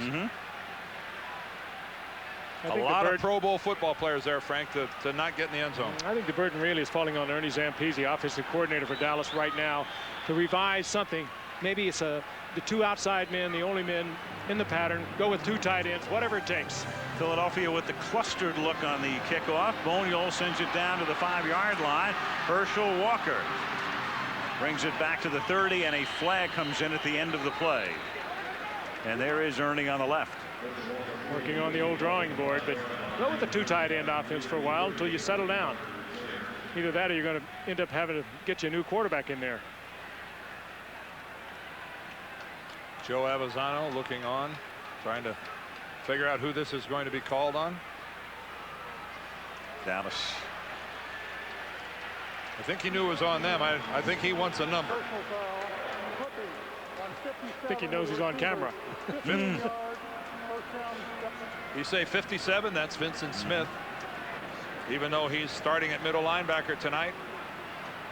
A lot of Pro Bowl football players there, Frank, to not get in the end zone. I think the burden really is falling on Ernie Zampese, offensive coordinator for Dallas right now, to revise something. Maybe it's the 2 outside men, the only men in the pattern. Go with 2 tight ends, whatever it takes. Philadelphia with the clustered look on the kickoff. Boniol sends it down to the 5-yard line. Herschel Walker brings it back to the 30, and a flag comes in at the end of the play. And there is Ernie on the left. Working on the old drawing board, but go with the 2 tight end offense for a while until you settle down. Either that or you're going to end up having to get you a new quarterback in there. Joe Avezzano looking on, trying to figure out who this is going to be called on. Dallas. I think he knew it was on them. I think he wants a number. I think he knows he's on camera. You say 57, that's Vincent Smith. Even though he's starting at middle linebacker tonight,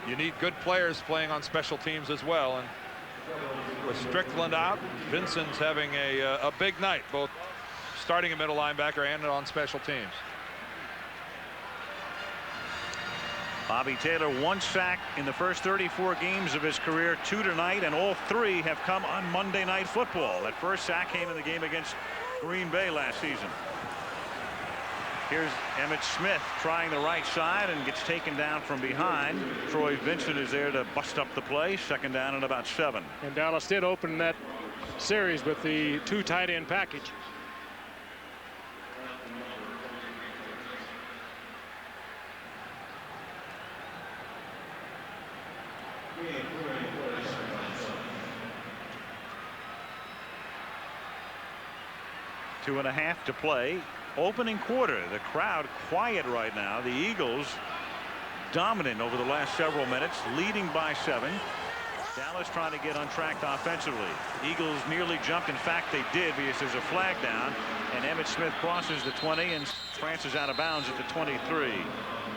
you need good players playing on special teams as well. And with Strickland out, Vincent's having a big night, both starting at middle linebacker and on special teams. Bobby Taylor, 1 sack in the first 34 games of his career, 2 tonight, and all 3 have come on Monday Night Football. That first sack came in the game against Green Bay last season. Here's Emmitt Smith trying the right side and gets taken down from behind. Troy Vincent is there to bust up the play. 2nd down and about 7. And Dallas did open that series with the 2 tight end package. Two and a half to play. Opening quarter. The crowd quiet right now. The Eagles dominant over the last several minutes, leading by 7. Dallas trying to get on track offensively. Eagles nearly jumped. In fact, they did, because there's a flag down, and Emmitt Smith crosses the 20 and Francis out of bounds at the 23.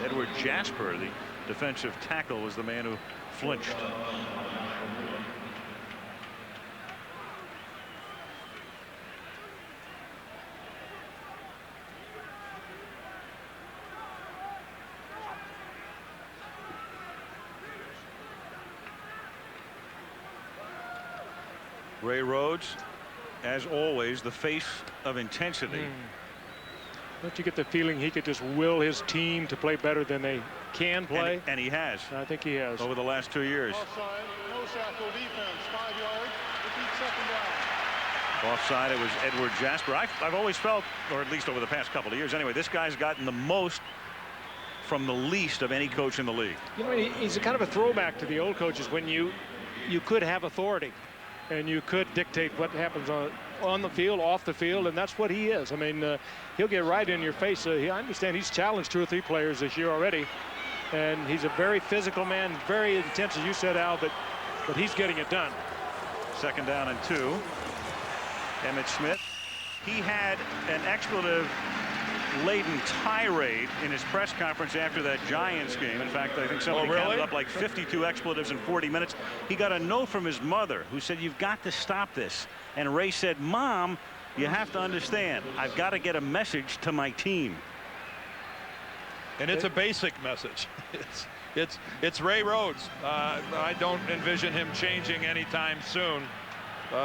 Edward Jasper, the defensive tackle, was the man who flinched. Ray Rhodes, as always, the face of intensity. Don't you get the feeling he could just will his team to play better than they can play? And he has. I think he has. Over the last 2 years. Offside, no shackle defense, 5 yards, repeat 2nd down. Offside, it was Edward Jasper. I've always felt, or at least over the past couple of years anyway, this guy's gotten the most from the least of any coach in the league. You know, he's a kind of a throwback to the old coaches when you could have authority and you could dictate what happens on the field, off the field, and that's what he is. I mean, he'll get right in your face. I understand he's challenged 2 or 3 players this year already, and he's a very physical man, very intense, as you said, Al, but he's getting it done. 2nd down and 2. Emmitt Smith. He had an expletive-laden tirade in his press conference after that Giants game. In fact, I think somebody counted up like 52 expletives in 40 minutes. He got a note from his mother who said, "You've got to stop this." And Ray said, "Mom, you have to understand, I've got to get a message to my team." And it's a basic message. It's Ray Rhodes. I don't envision him changing anytime soon.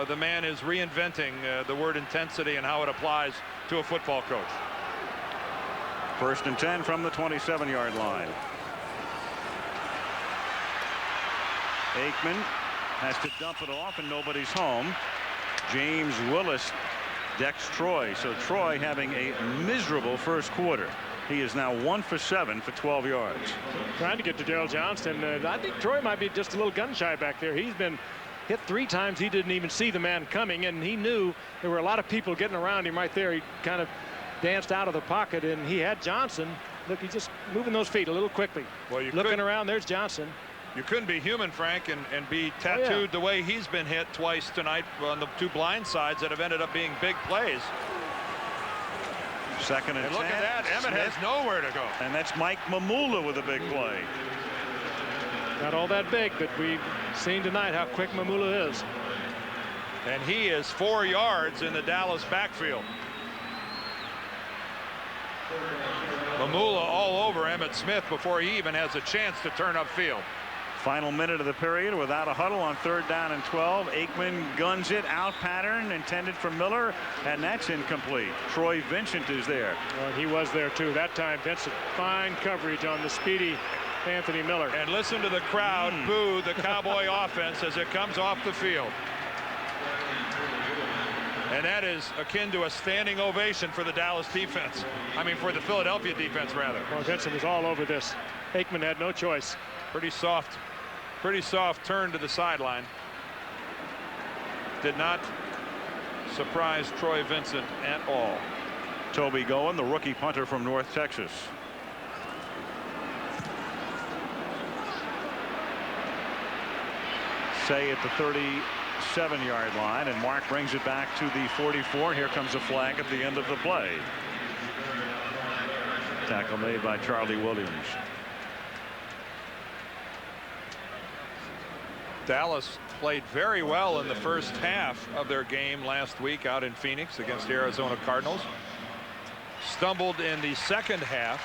the man is reinventing the word intensity and how it applies to a football coach. 1st and 10 from the 27-yard line. Aikman has to dump it off and nobody's home. James Willis decks Troy. So Troy having a miserable first quarter. He is now 1 for 7 for 12 yards. Trying to get to Daryl Johnston. I think Troy might be just a little gun shy back there. He's been hit 3 times. He didn't even see the man coming, and he knew there were a lot of people getting around him right there. He kind of danced out of the pocket, and he had Johnson. Look, he's just moving those feet a little quickly. Well, you looking around, there's Johnson. You couldn't be human, Frank, and be tattooed the way he's been hit twice tonight on the 2 blind sides that have ended up being big plays. 2nd and 10. Look at that. Emmett has nowhere to go. And that's Mike Mamula with a big play. Not all that big, but we've seen tonight how quick Mamula is. And he is 4 yards in the Dallas backfield. Mamula all over Emmitt Smith before he even has a chance to turn upfield. Final minute of the period without a huddle on 3rd down and 12. Aikman guns it out pattern intended for Miller, and that's incomplete. Troy Vincent is there. Well, he was there too that time. Vincent, fine coverage on the speedy Anthony Miller. And listen to the crowd boo the Cowboy offense as it comes off the field. And that is akin to a standing ovation for the Dallas defense. I mean, for the Philadelphia defense, rather. Well, Vincent was all over this. Aikman had no choice. Pretty soft turn to the sideline. Did not surprise Troy Vincent at all. Toby Goen, the rookie punter from North Texas. Say at the 37-yard line, and Mark brings it back to the 44. Here comes a flag at the end of the play. Tackle made by Charlie Williams. Dallas played very well in the first half of their game last week out in Phoenix against the Arizona Cardinals. Stumbled in the second half.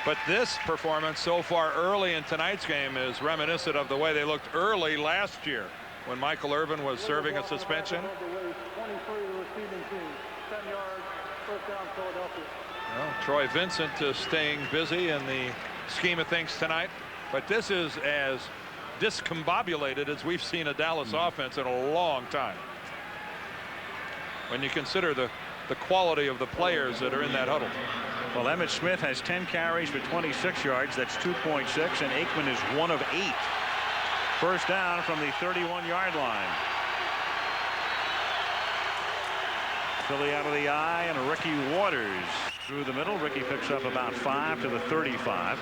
But this performance so far early in tonight's game is reminiscent of the way they looked early last year when Michael Irvin was serving a suspension. Well, Troy Vincent staying busy in the scheme of things tonight. But this is as discombobulated as we've seen a Dallas offense in a long time. When you consider the quality of the players that are in that huddle. Well, Emmitt Smith has 10 carries for 26 yards. That's 2.6, and Aikman is 1 of 8. First down from the 31-yard line. Philly out of the eye, and Ricky Waters through the middle. Ricky picks up about 5 to the 35.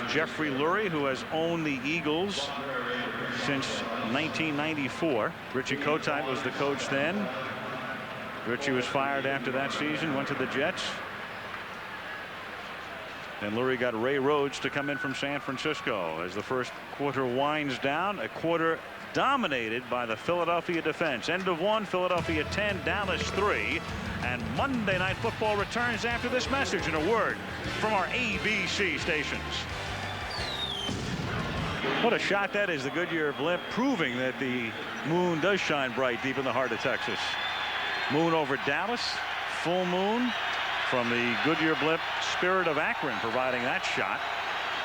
Jeffrey Lurie, who has owned the Eagles since 1994. Richie Kotite was the coach then. Richie was fired after that season, went to the Jets. And Lurie got Ray Rhodes to come in from San Francisco. As the first quarter winds down, a quarter dominated by the Philadelphia defense. End of 1, Philadelphia 10, Dallas 3. And Monday Night Football returns after this message and a word from our ABC stations. What a shot that is, the Goodyear blimp, proving that the moon does shine bright deep in the heart of Texas. Moon over Dallas, full moon from the Goodyear blimp Spirit of Akron providing that shot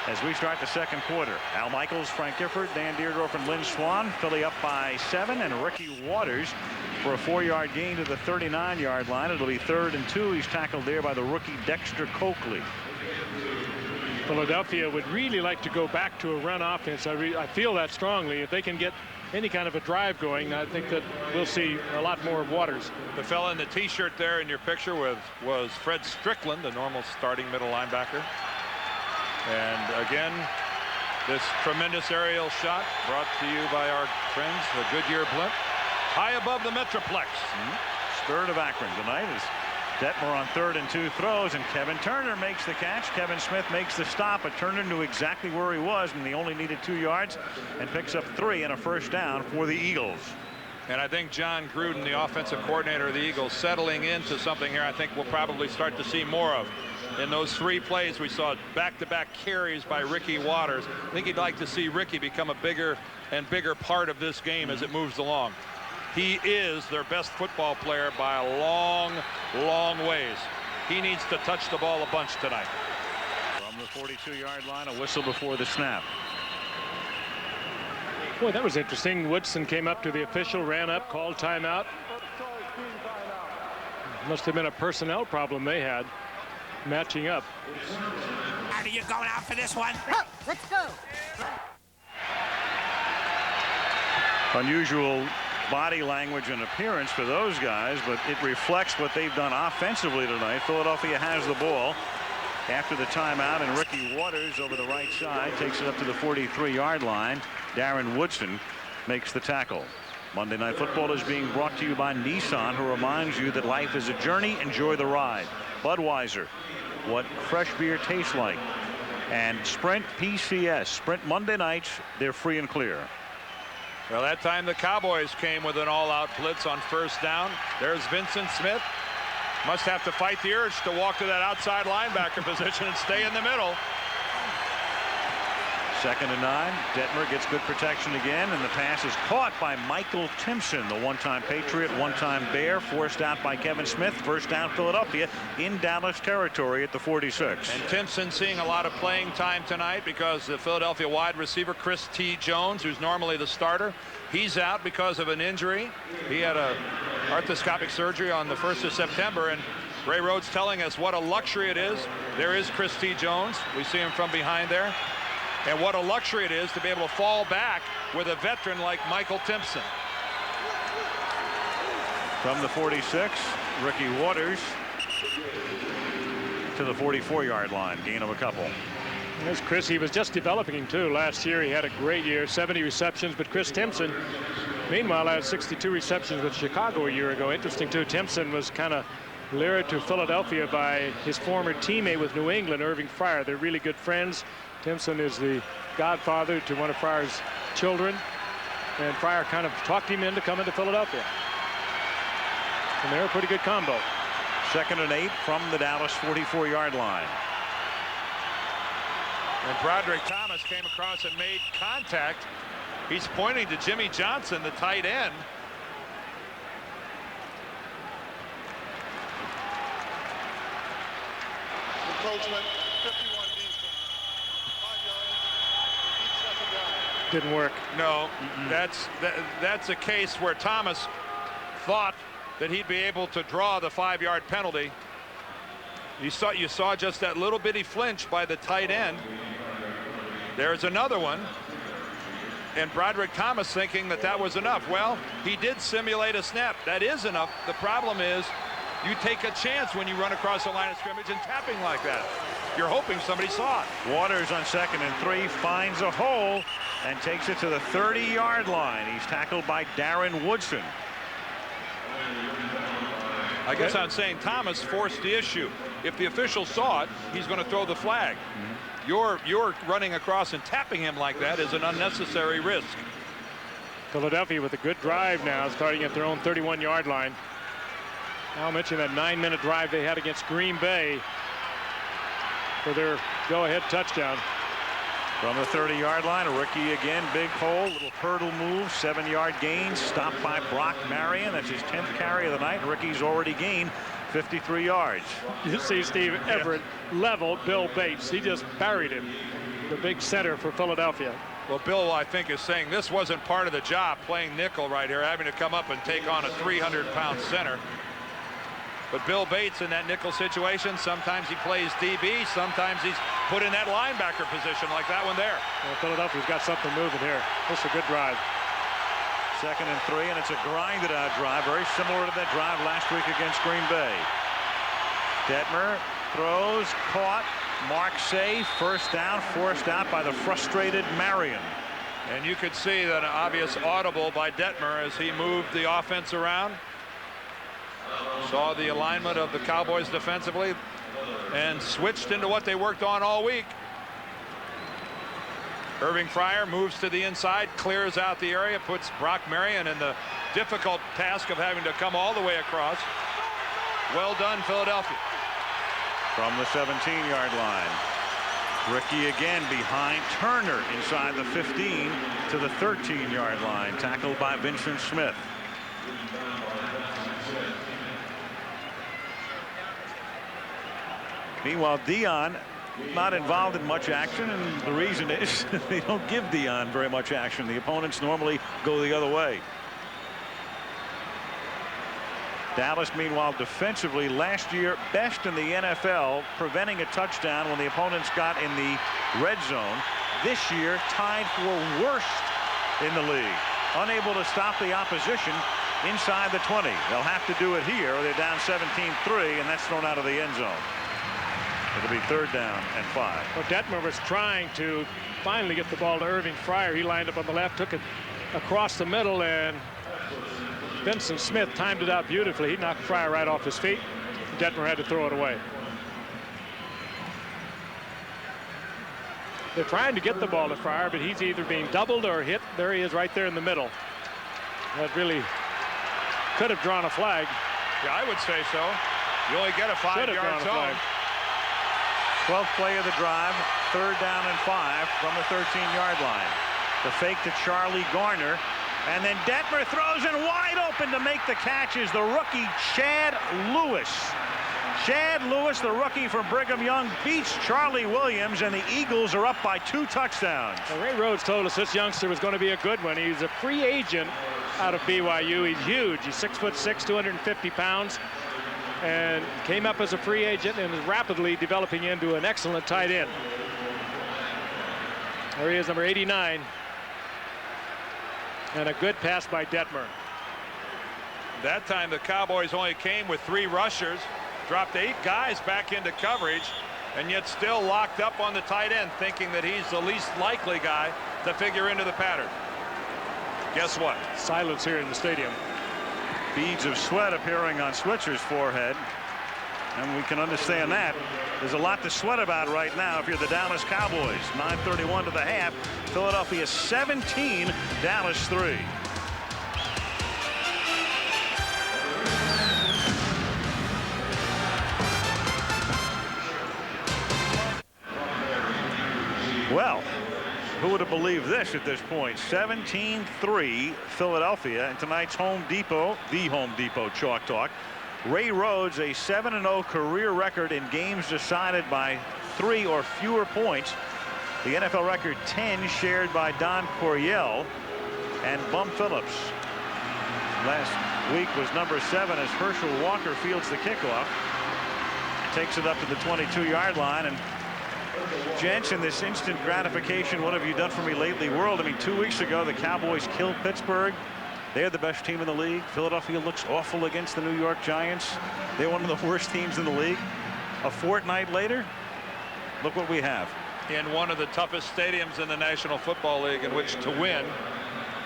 as we start the second quarter. Al Michaels, Frank Gifford, Dan Dierdorf, and Lynn Swan. Philly up by 7, and Ricky Waters for a 4-yard gain to the 39-yard line. It'll be 3rd and 2. He's tackled there by the rookie Dexter Coakley. Philadelphia would really like to go back to a run offense. I feel that strongly. If they can get any kind of a drive going, I think that we'll see a lot more of Waters. The fella in the t-shirt there in your picture was Fred Strickland, the normal starting middle linebacker. And again, this tremendous aerial shot brought to you by our friends, the Goodyear blimp, high above the Metroplex. Spirit of Akron tonight is Detmer on 3rd and 2 throws, and Kevin Turner makes the catch. Kevin Smith makes the stop, but Turner knew exactly where he was, and he only needed 2 yards and picks up 3 and a first down for the Eagles. And I think John Gruden, the offensive coordinator of the Eagles, settling into something here I think we'll probably start to see more of. In those 3 plays, we saw back-to-back carries by Ricky Waters. I think he'd like to see Ricky become a bigger and bigger part of this game as it moves along. He is their best football player by a long, long ways. He needs to touch the ball a bunch tonight. From the 42-yard line, a whistle before the snap. Boy, that was interesting. Woodson came up to the official, ran up, called timeout. Must have been a personnel problem they had matching up. Are you going out for this one? Oh, let's go. Unusual body language and appearance for those guys, but it reflects what they've done offensively tonight. Philadelphia has the ball after the timeout, and Ricky Waters over the right side takes it up to the 43-yard line. Darren Woodson makes the tackle. Monday Night Football is being brought to you by Nissan, who reminds you that life is a journey. Enjoy the ride. Budweiser, what fresh beer tastes like. And Sprint PCS. Sprint Monday nights, they're free and clear. Well, that time the Cowboys came with an all-out blitz on first down. There's Vincent Smith. Must have to fight the urge to walk to that outside linebacker position and stay in the middle. 2nd and 9. Detmer gets good protection again, and the pass is caught by Michael Timpson, the one-time Patriot, one-time Bear, forced out by Kevin Smith. First down Philadelphia in Dallas territory at the 46. And Timpson seeing a lot of playing time tonight because the Philadelphia wide receiver Chris T. Jones, who's normally the starter, he's out because of an injury. He had a arthroscopic surgery on the 1st of September, and Ray Rhodes telling us what a luxury it is. There is Chris T. Jones. We see him from behind there. And what a luxury it is to be able to fall back with a veteran like Michael Timpson. From the 46, Ricky Waters to the 44-yard line. Gain of a couple. There's Chris. He was just developing too. Last year he had a great year, 70 receptions. But Chris Timpson, meanwhile, had 62 receptions with Chicago a year ago. Interesting too. Timpson was kind of lured to Philadelphia by his former teammate with New England, Irving Fryer. They're really good friends. Timpson is the godfather to one of Fryer's children, and Fryer kind of talked him into coming to Philadelphia. And they're a pretty good combo. 2nd and 8 from the Dallas 44-yard line. And Broderick Thomas came across and made contact. He's pointing to Jimmy Johnson, the tight end. Encroachment, 51 decent. 5 yards. Repeat second down. Didn't work. No, that's a case where Thomas thought that he'd be able to draw the 5-yard penalty. You saw just that little bitty flinch by the tight end. There's another one. And Broderick Thomas thinking that that was enough. Well, he did simulate a snap. That is enough. The problem is you take a chance when you run across the line of scrimmage and tapping like that. You're hoping somebody saw it. Waters on 2nd and 3 finds a hole and takes it to the 30-yard line. He's tackled by Darren Woodson. I guess I'm saying Thomas forced the issue. If the official saw it, he's going to throw the flag. You're running across and tapping him like that is an unnecessary risk. Philadelphia with a good drive now, starting at their own 31-yard line. I'll mention that 9-minute drive they had against Green Bay for their go-ahead touchdown. From the 30-yard line, a rookie again, big hole, little hurdle move, 7-yard gain, stopped by Brock Marion. That's his 10th carry of the night. Rickie's already gained 53 yards. You see Steve Everett leveled Bill Bates. He just buried him, the big center for Philadelphia. Well, Bill, I think, is saying this wasn't part of the job, playing nickel right here, having to come up and take on a 300-pound center. But Bill Bates in that nickel situation, sometimes he plays DB, sometimes he's put in that linebacker position like that one there. Well, Philadelphia's got something moving here. This is a good drive. 2nd and 3, and it's a grinded out drive, very similar to that drive last week against Green Bay. Detmer throws, caught, marks safe, first down, forced out by the frustrated Marion. And you could see that obvious audible by Detmer as he moved the offense around. Saw the alignment of the Cowboys defensively and switched into what they worked on all week. Irving Fryer moves to the inside, clears out the area, puts Brock Marion in the difficult task of having to come all the way across. Well done, Philadelphia. from the 17-yard line. Ricky again behind Turner inside the 15 to the 13-yard line. Tackled by Vincent Smith. Meanwhile, Dion not involved in much action, and the reason is they don't give Dion very much action. The opponents normally go the other way. Dallas, meanwhile, defensively last year best in the NFL, preventing a touchdown when the opponents got in the red zone. This year tied for worst in the league, unable to stop the opposition inside the 20. They'll have to do it here, or they're down 17-3, and that's thrown out of the end zone. It'll be 3rd down and 5. Well, Detmer was trying to finally get the ball to Irving Fryer. He lined up on the left, took it across the middle, and Vincent Smith timed it out beautifully. He knocked Fryer right off his feet. Detmer had to throw it away. They're trying to get the ball to Fryer, but he's either being doubled or hit. There he is right there in the middle. That really could have drawn a flag. Yeah, I would say so. You only get a 5-yard zone. 12th play of the drive, 3rd down and 5 from the 13-yard line. The fake to Charlie Garner, and then Detmer throws in wide open to make the catch is the rookie Chad Lewis. Chad Lewis, the rookie from Brigham Young, beats Charlie Williams, and the Eagles are up by 2 touchdowns. Well, Ray Rhodes told us this youngster was going to be a good one. He's a free agent out of BYU. He's huge. He's 6'6", 250 pounds. And came up as a free agent and is rapidly developing into an excellent tight end. There he is, number 89. And a good pass by Detmer. That time the Cowboys only came with 3 rushers, dropped 8 guys back into coverage, and yet still locked up on the tight end, thinking that he's the least likely guy to figure into the pattern. Guess what? Silence here in the stadium. Beads of sweat appearing on Switzer's forehead, and we can understand that. There's a lot to sweat about right now if you're the Dallas Cowboys. 9:31 to the half. Philadelphia 17, Dallas 3. Well, who would have believed this at this point? 17-3 Philadelphia, and tonight's Home Depot, the Home Depot Chalk Talk. Ray Rhodes, a 7-0 career record in games decided by 3 or fewer points. The NFL record 10 shared by Don Coryell and Bum Phillips. Last week was number 7 as Herschel Walker fields the kickoff. Takes it up to the 22-yard line, and gents, in this instant gratification, what have you done for me lately world? I mean, 2 weeks ago, the Cowboys killed Pittsburgh. They're the best team in the league. Philadelphia looks awful against the New York Giants. They're one of the worst teams in the league. A fortnight later, look what we have. In one of the toughest stadiums in the National Football League in which to win.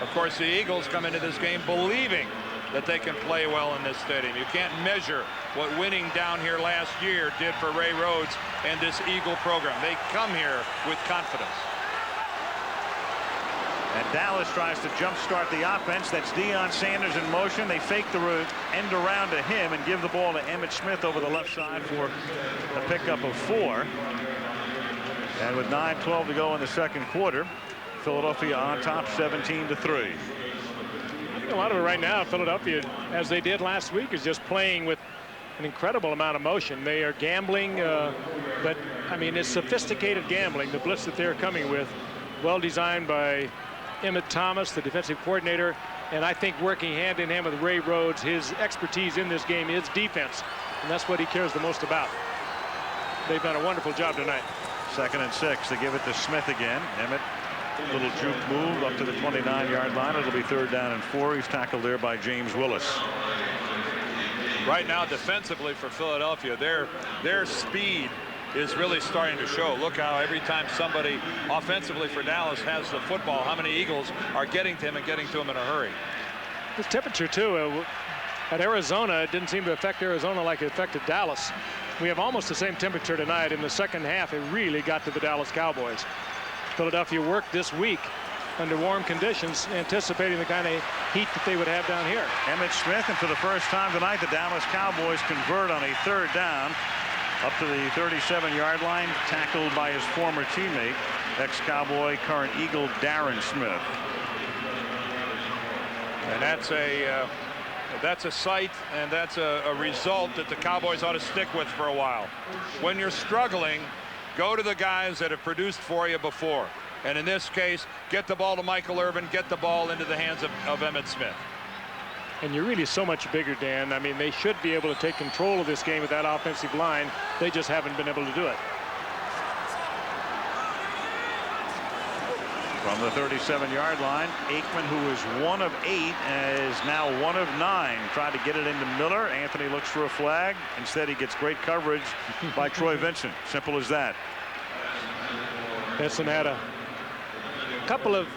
Of course, the Eagles come into this game believing that they can play well in this stadium. You can't measure what winning down here last year did for Ray Rhodes and this Eagle program. They come here with confidence. And Dallas tries to jumpstart the offense. That's Deion Sanders in motion. They fake the end around to him and give the ball to Emmitt Smith over the left side for a pickup of 4. And with 9:12 to go in the second quarter, Philadelphia on top 17-3. A lot of it right now, Philadelphia, as they did last week, is just playing with an incredible amount of motion. They are gambling, but I mean, it's sophisticated gambling. The blitz that they're coming with, well designed by Emmett Thomas, the defensive coordinator, and I think working hand in hand with Ray Rhodes. His expertise in this game is defense, and that's what he cares the most about. They've done a wonderful job tonight. 2nd and 6. They give it to Smith again. Emmett, little juke move up to the 29-yard line. It'll be 3rd down and 4. He's tackled there by James Willis. Right now, defensively for Philadelphia, their speed is really starting to show. Look how every time somebody offensively for Dallas has the football, how many Eagles are getting to him and getting to him in a hurry. This temperature too at Arizona, it didn't seem to affect Arizona like it affected Dallas. We have almost the same temperature tonight. In the second half, it really got to the Dallas Cowboys. Philadelphia worked this week under warm conditions, anticipating the kind of heat that they would have down here. Emmitt Smith, and for the first time tonight, the Dallas Cowboys convert on a 3rd down. Up to the 37-yard line, tackled by his former teammate, ex-Cowboy, current Eagle, Darren Smith. And that's a sight, and that's a result that the Cowboys ought to stick with for a while. When you're struggling, go to the guys that have produced for you before. And in this case, get the ball to Michael Irvin, get the ball into the hands of Emmitt Smith. And you're really so much bigger, Dan. I mean, they should be able to take control of this game with that offensive line. They just haven't been able to do it. From the 37-yard line, Aikman, who is 1 of 8, is now 1 of 9. Tried to get it into Miller. Anthony looks for a flag. Instead, he gets great coverage by Troy Vincent. Simple as that. Vincent had a couple of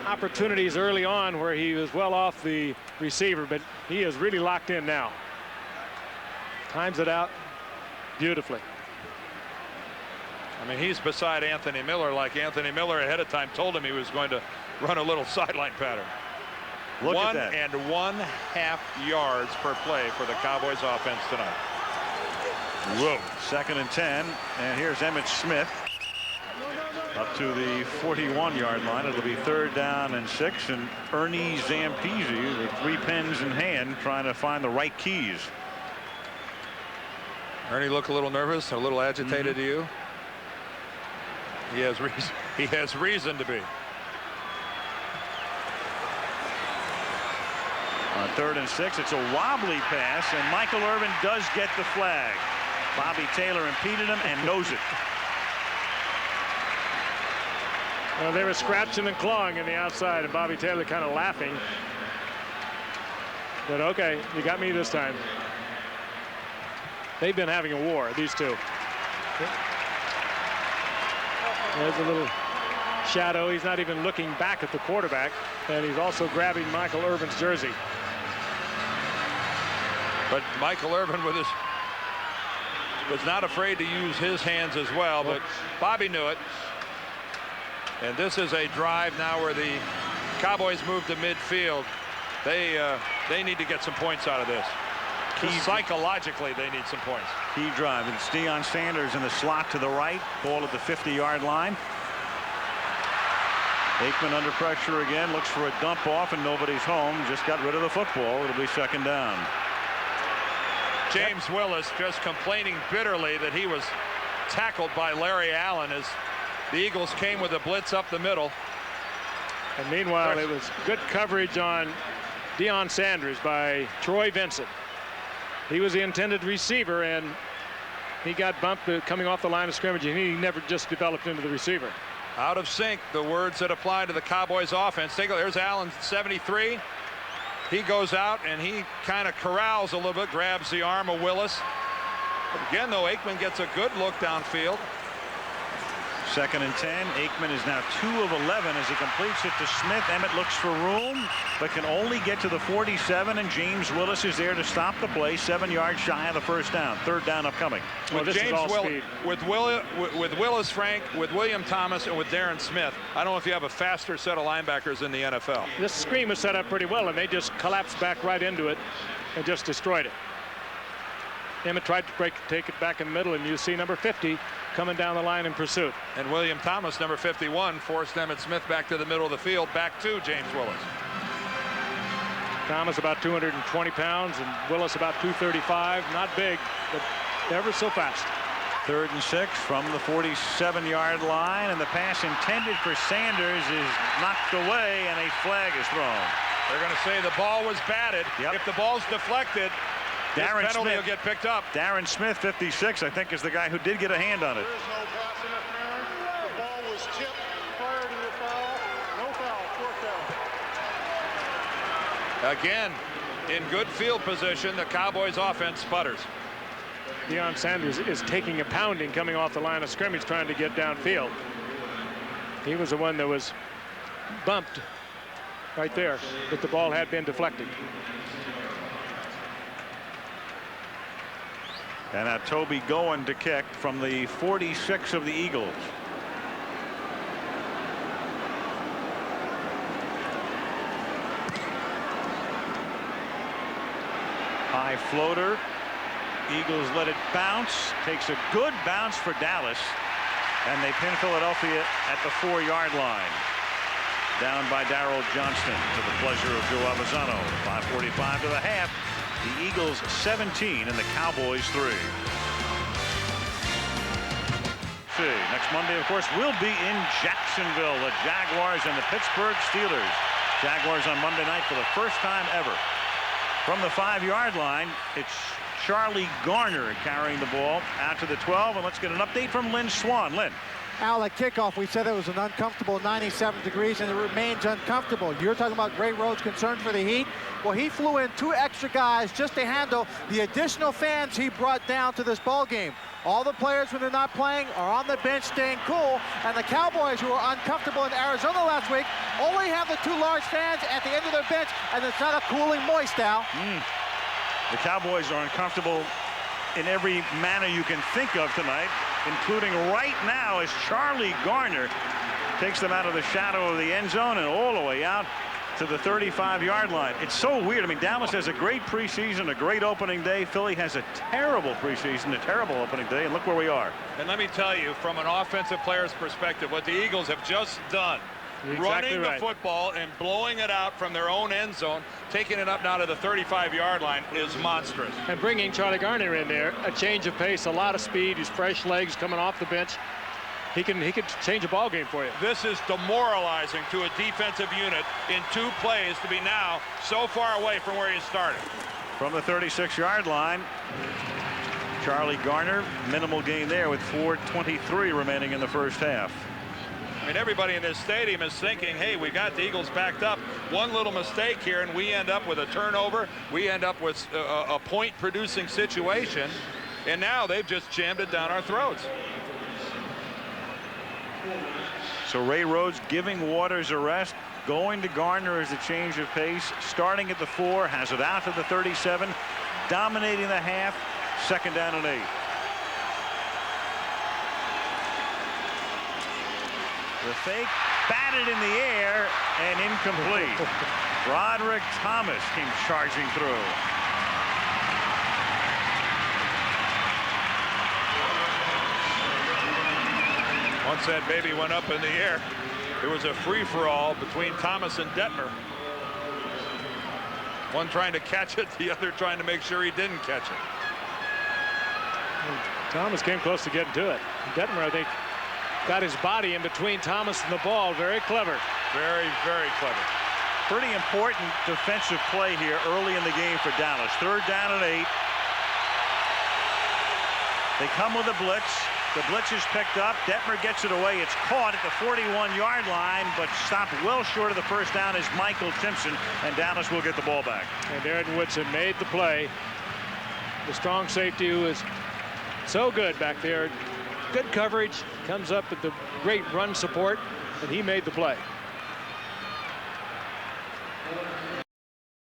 opportunities early on where he was well off the receiver, but he is really locked in now. Times it out beautifully. I mean, he's beside Anthony Miller, like Anthony Miller ahead of time told him he was going to run a little sideline pattern. Look at 1 that. and 1/2 yards per play for the Cowboys offense tonight. Whoa. 2nd and 10, and here's Emmitt Smith up to the 41-yard line. It'll be 3rd down and 6, and Ernie Zampese with 3 pens in hand trying to find the right keys. Ernie look a little nervous, a little agitated to you? He has reason. He has reason to be. On 3rd and 6, it's a wobbly pass, and Michael Irvin does get the flag. Bobby Taylor impeded him and knows it. Well, they were scratching and clawing in the outside, and Bobby Taylor kind of laughing. But okay, you got me this time. They've been having a war, these two. There's a little shadow. He's not even looking back at the quarterback, and he's also grabbing Michael Irvin's jersey. But Michael Irvin with his was not afraid to use his hands as well, but Bobby knew it. And this is a drive now where the Cowboys move to midfield. They need to get some points out of this. Psychologically, they need some points. Key drive. It's Deion Sanders in the slot to the right. Ball at the 50-yard line. Aikman under pressure again. Looks for a dump off, and nobody's home. Just got rid of the football. It'll be 2nd down. James Willis just complaining bitterly that he was tackled by Larry Allen as the Eagles came with a blitz up the middle. And meanwhile, it was good coverage on Deion Sanders by Troy Vincent. He was the intended receiver, and he got bumped coming off the line of scrimmage, and he never just developed into the receiver. Out of sync, the words that apply to the Cowboys offense. Take a look. There's Allen, 73. He goes out, and he kind of corrals a little bit, grabs the arm of Willis. But again, though, Aikman gets a good look downfield. 2nd and 10. Aikman is now 2 of 11 as he completes it to Smith. Emmitt looks for room, but can only get to the 47, and James Willis is there to stop the play. 7 yards shy of the 1st down. 3rd down upcoming. Well, With this James is all Willis, speed. with Willis, Frank, with William Thomas, and with Darren Smith, I don't know if you have a faster set of linebackers in the NFL. This screen was set up pretty well, and they just collapsed back right into it and just destroyed it. Emmitt tried to take it back in the middle, and you see number 50 coming down the line in pursuit. And William Thomas, number 51, forced Emmitt Smith back to the middle of the field, back to James Willis. Thomas about 220 pounds, and Willis about 235. Not big, but ever so fast. 3rd and 6 from the 47-yard line, and the pass intended for Sanders is knocked away, and a flag is thrown. They're going to say the ball was batted. Yep. If the ball's deflected, this penalty Smith will get picked up. Darren Smith, 56, I think, is the guy who did get a hand on it. There is no pass interference. The ball was tipped prior to the foul. No foul. 4th down. Again, in good field position, the Cowboys offense sputters. Deion Sanders is taking a pounding coming off the line of scrimmage, trying to get downfield. He was the one that was bumped right there, but the ball had been deflected. And now Toby going to kick from the 46 of the Eagles. High floater. Eagles let it bounce. Takes a good bounce for Dallas. And they pin Philadelphia at the 4-yard line. Down by Darrell Johnston to the pleasure of Joe Avisano. 5:45 to the half. The Eagles 17 and the Cowboys 3. Next Monday, of course, we'll be in Jacksonville. The Jaguars and the Pittsburgh Steelers. Jaguars on Monday night for the first time ever. From the 5-yard line, it's Charlie Garner carrying the ball out to the 12. And let's get an update from Lynn Swan. Lynn. Al, at kickoff, we said it was an uncomfortable 97 degrees, and it remains uncomfortable. You're talking about Ray Rhodes' concern for the heat. Well, he flew in 2 extra guys just to handle the additional fans he brought down to this ball game. All the players, when they're not playing, are on the bench staying cool, and the Cowboys, who were uncomfortable in Arizona last week, only have the 2 large fans at the end of their bench, and it's not a cooling moist, Al. The Cowboys are uncomfortable in every manner you can think of tonight, including right now as Charlie Garner takes them out of the shadow of the end zone and all the way out to the 35-yard line. It's so weird. I mean, Dallas has a great preseason, a great opening day. Philly has a terrible preseason, a terrible opening day, and look where we are. And let me tell you, from an offensive player's perspective, what the Eagles have just done, running the football and blowing it out from their own end zone, taking it up now to the 35-yard line, is monstrous. And bringing Charlie Garner in there, a change of pace, a lot of speed, his fresh legs coming off the bench. He can change a ball game for you. This is demoralizing to a defensive unit in 2 plays to be now so far away from where he started. From the 36-yard line, Charlie Garner, minimal gain there with 4:23 remaining in the first half. I mean, everybody in this stadium is thinking, hey, we got the Eagles backed up. One little mistake here, and we end up with a turnover. We end up with a point-producing situation. And now they've just jammed it down our throats. So Ray Rhodes giving Waters a rest. Going to Garner as a change of pace. Starting at the 4, has it out to the 37. Dominating the half. 2nd down and 8. The fake, batted in the air and incomplete. Roderick Thomas came charging through. Once that baby went up in the air, it was a free-for-all between Thomas and Detmer. One trying to catch it, the other trying to make sure he didn't catch it. Thomas came close to getting to it. Detmer, I think, got his body in between Thomas and the ball. Very clever. Very, very clever. Pretty important defensive play here early in the game for Dallas. 3rd down and 8. They come with a blitz. The blitz is picked up. Detmer gets it away. It's caught at the 41-yard line, but stopped well short of the first down is Michael Timpson, and Dallas will get the ball back. And Aaron Woodson made the play. The strong safety who is so good back there. Good coverage. Comes up with the great run support, and he made the play.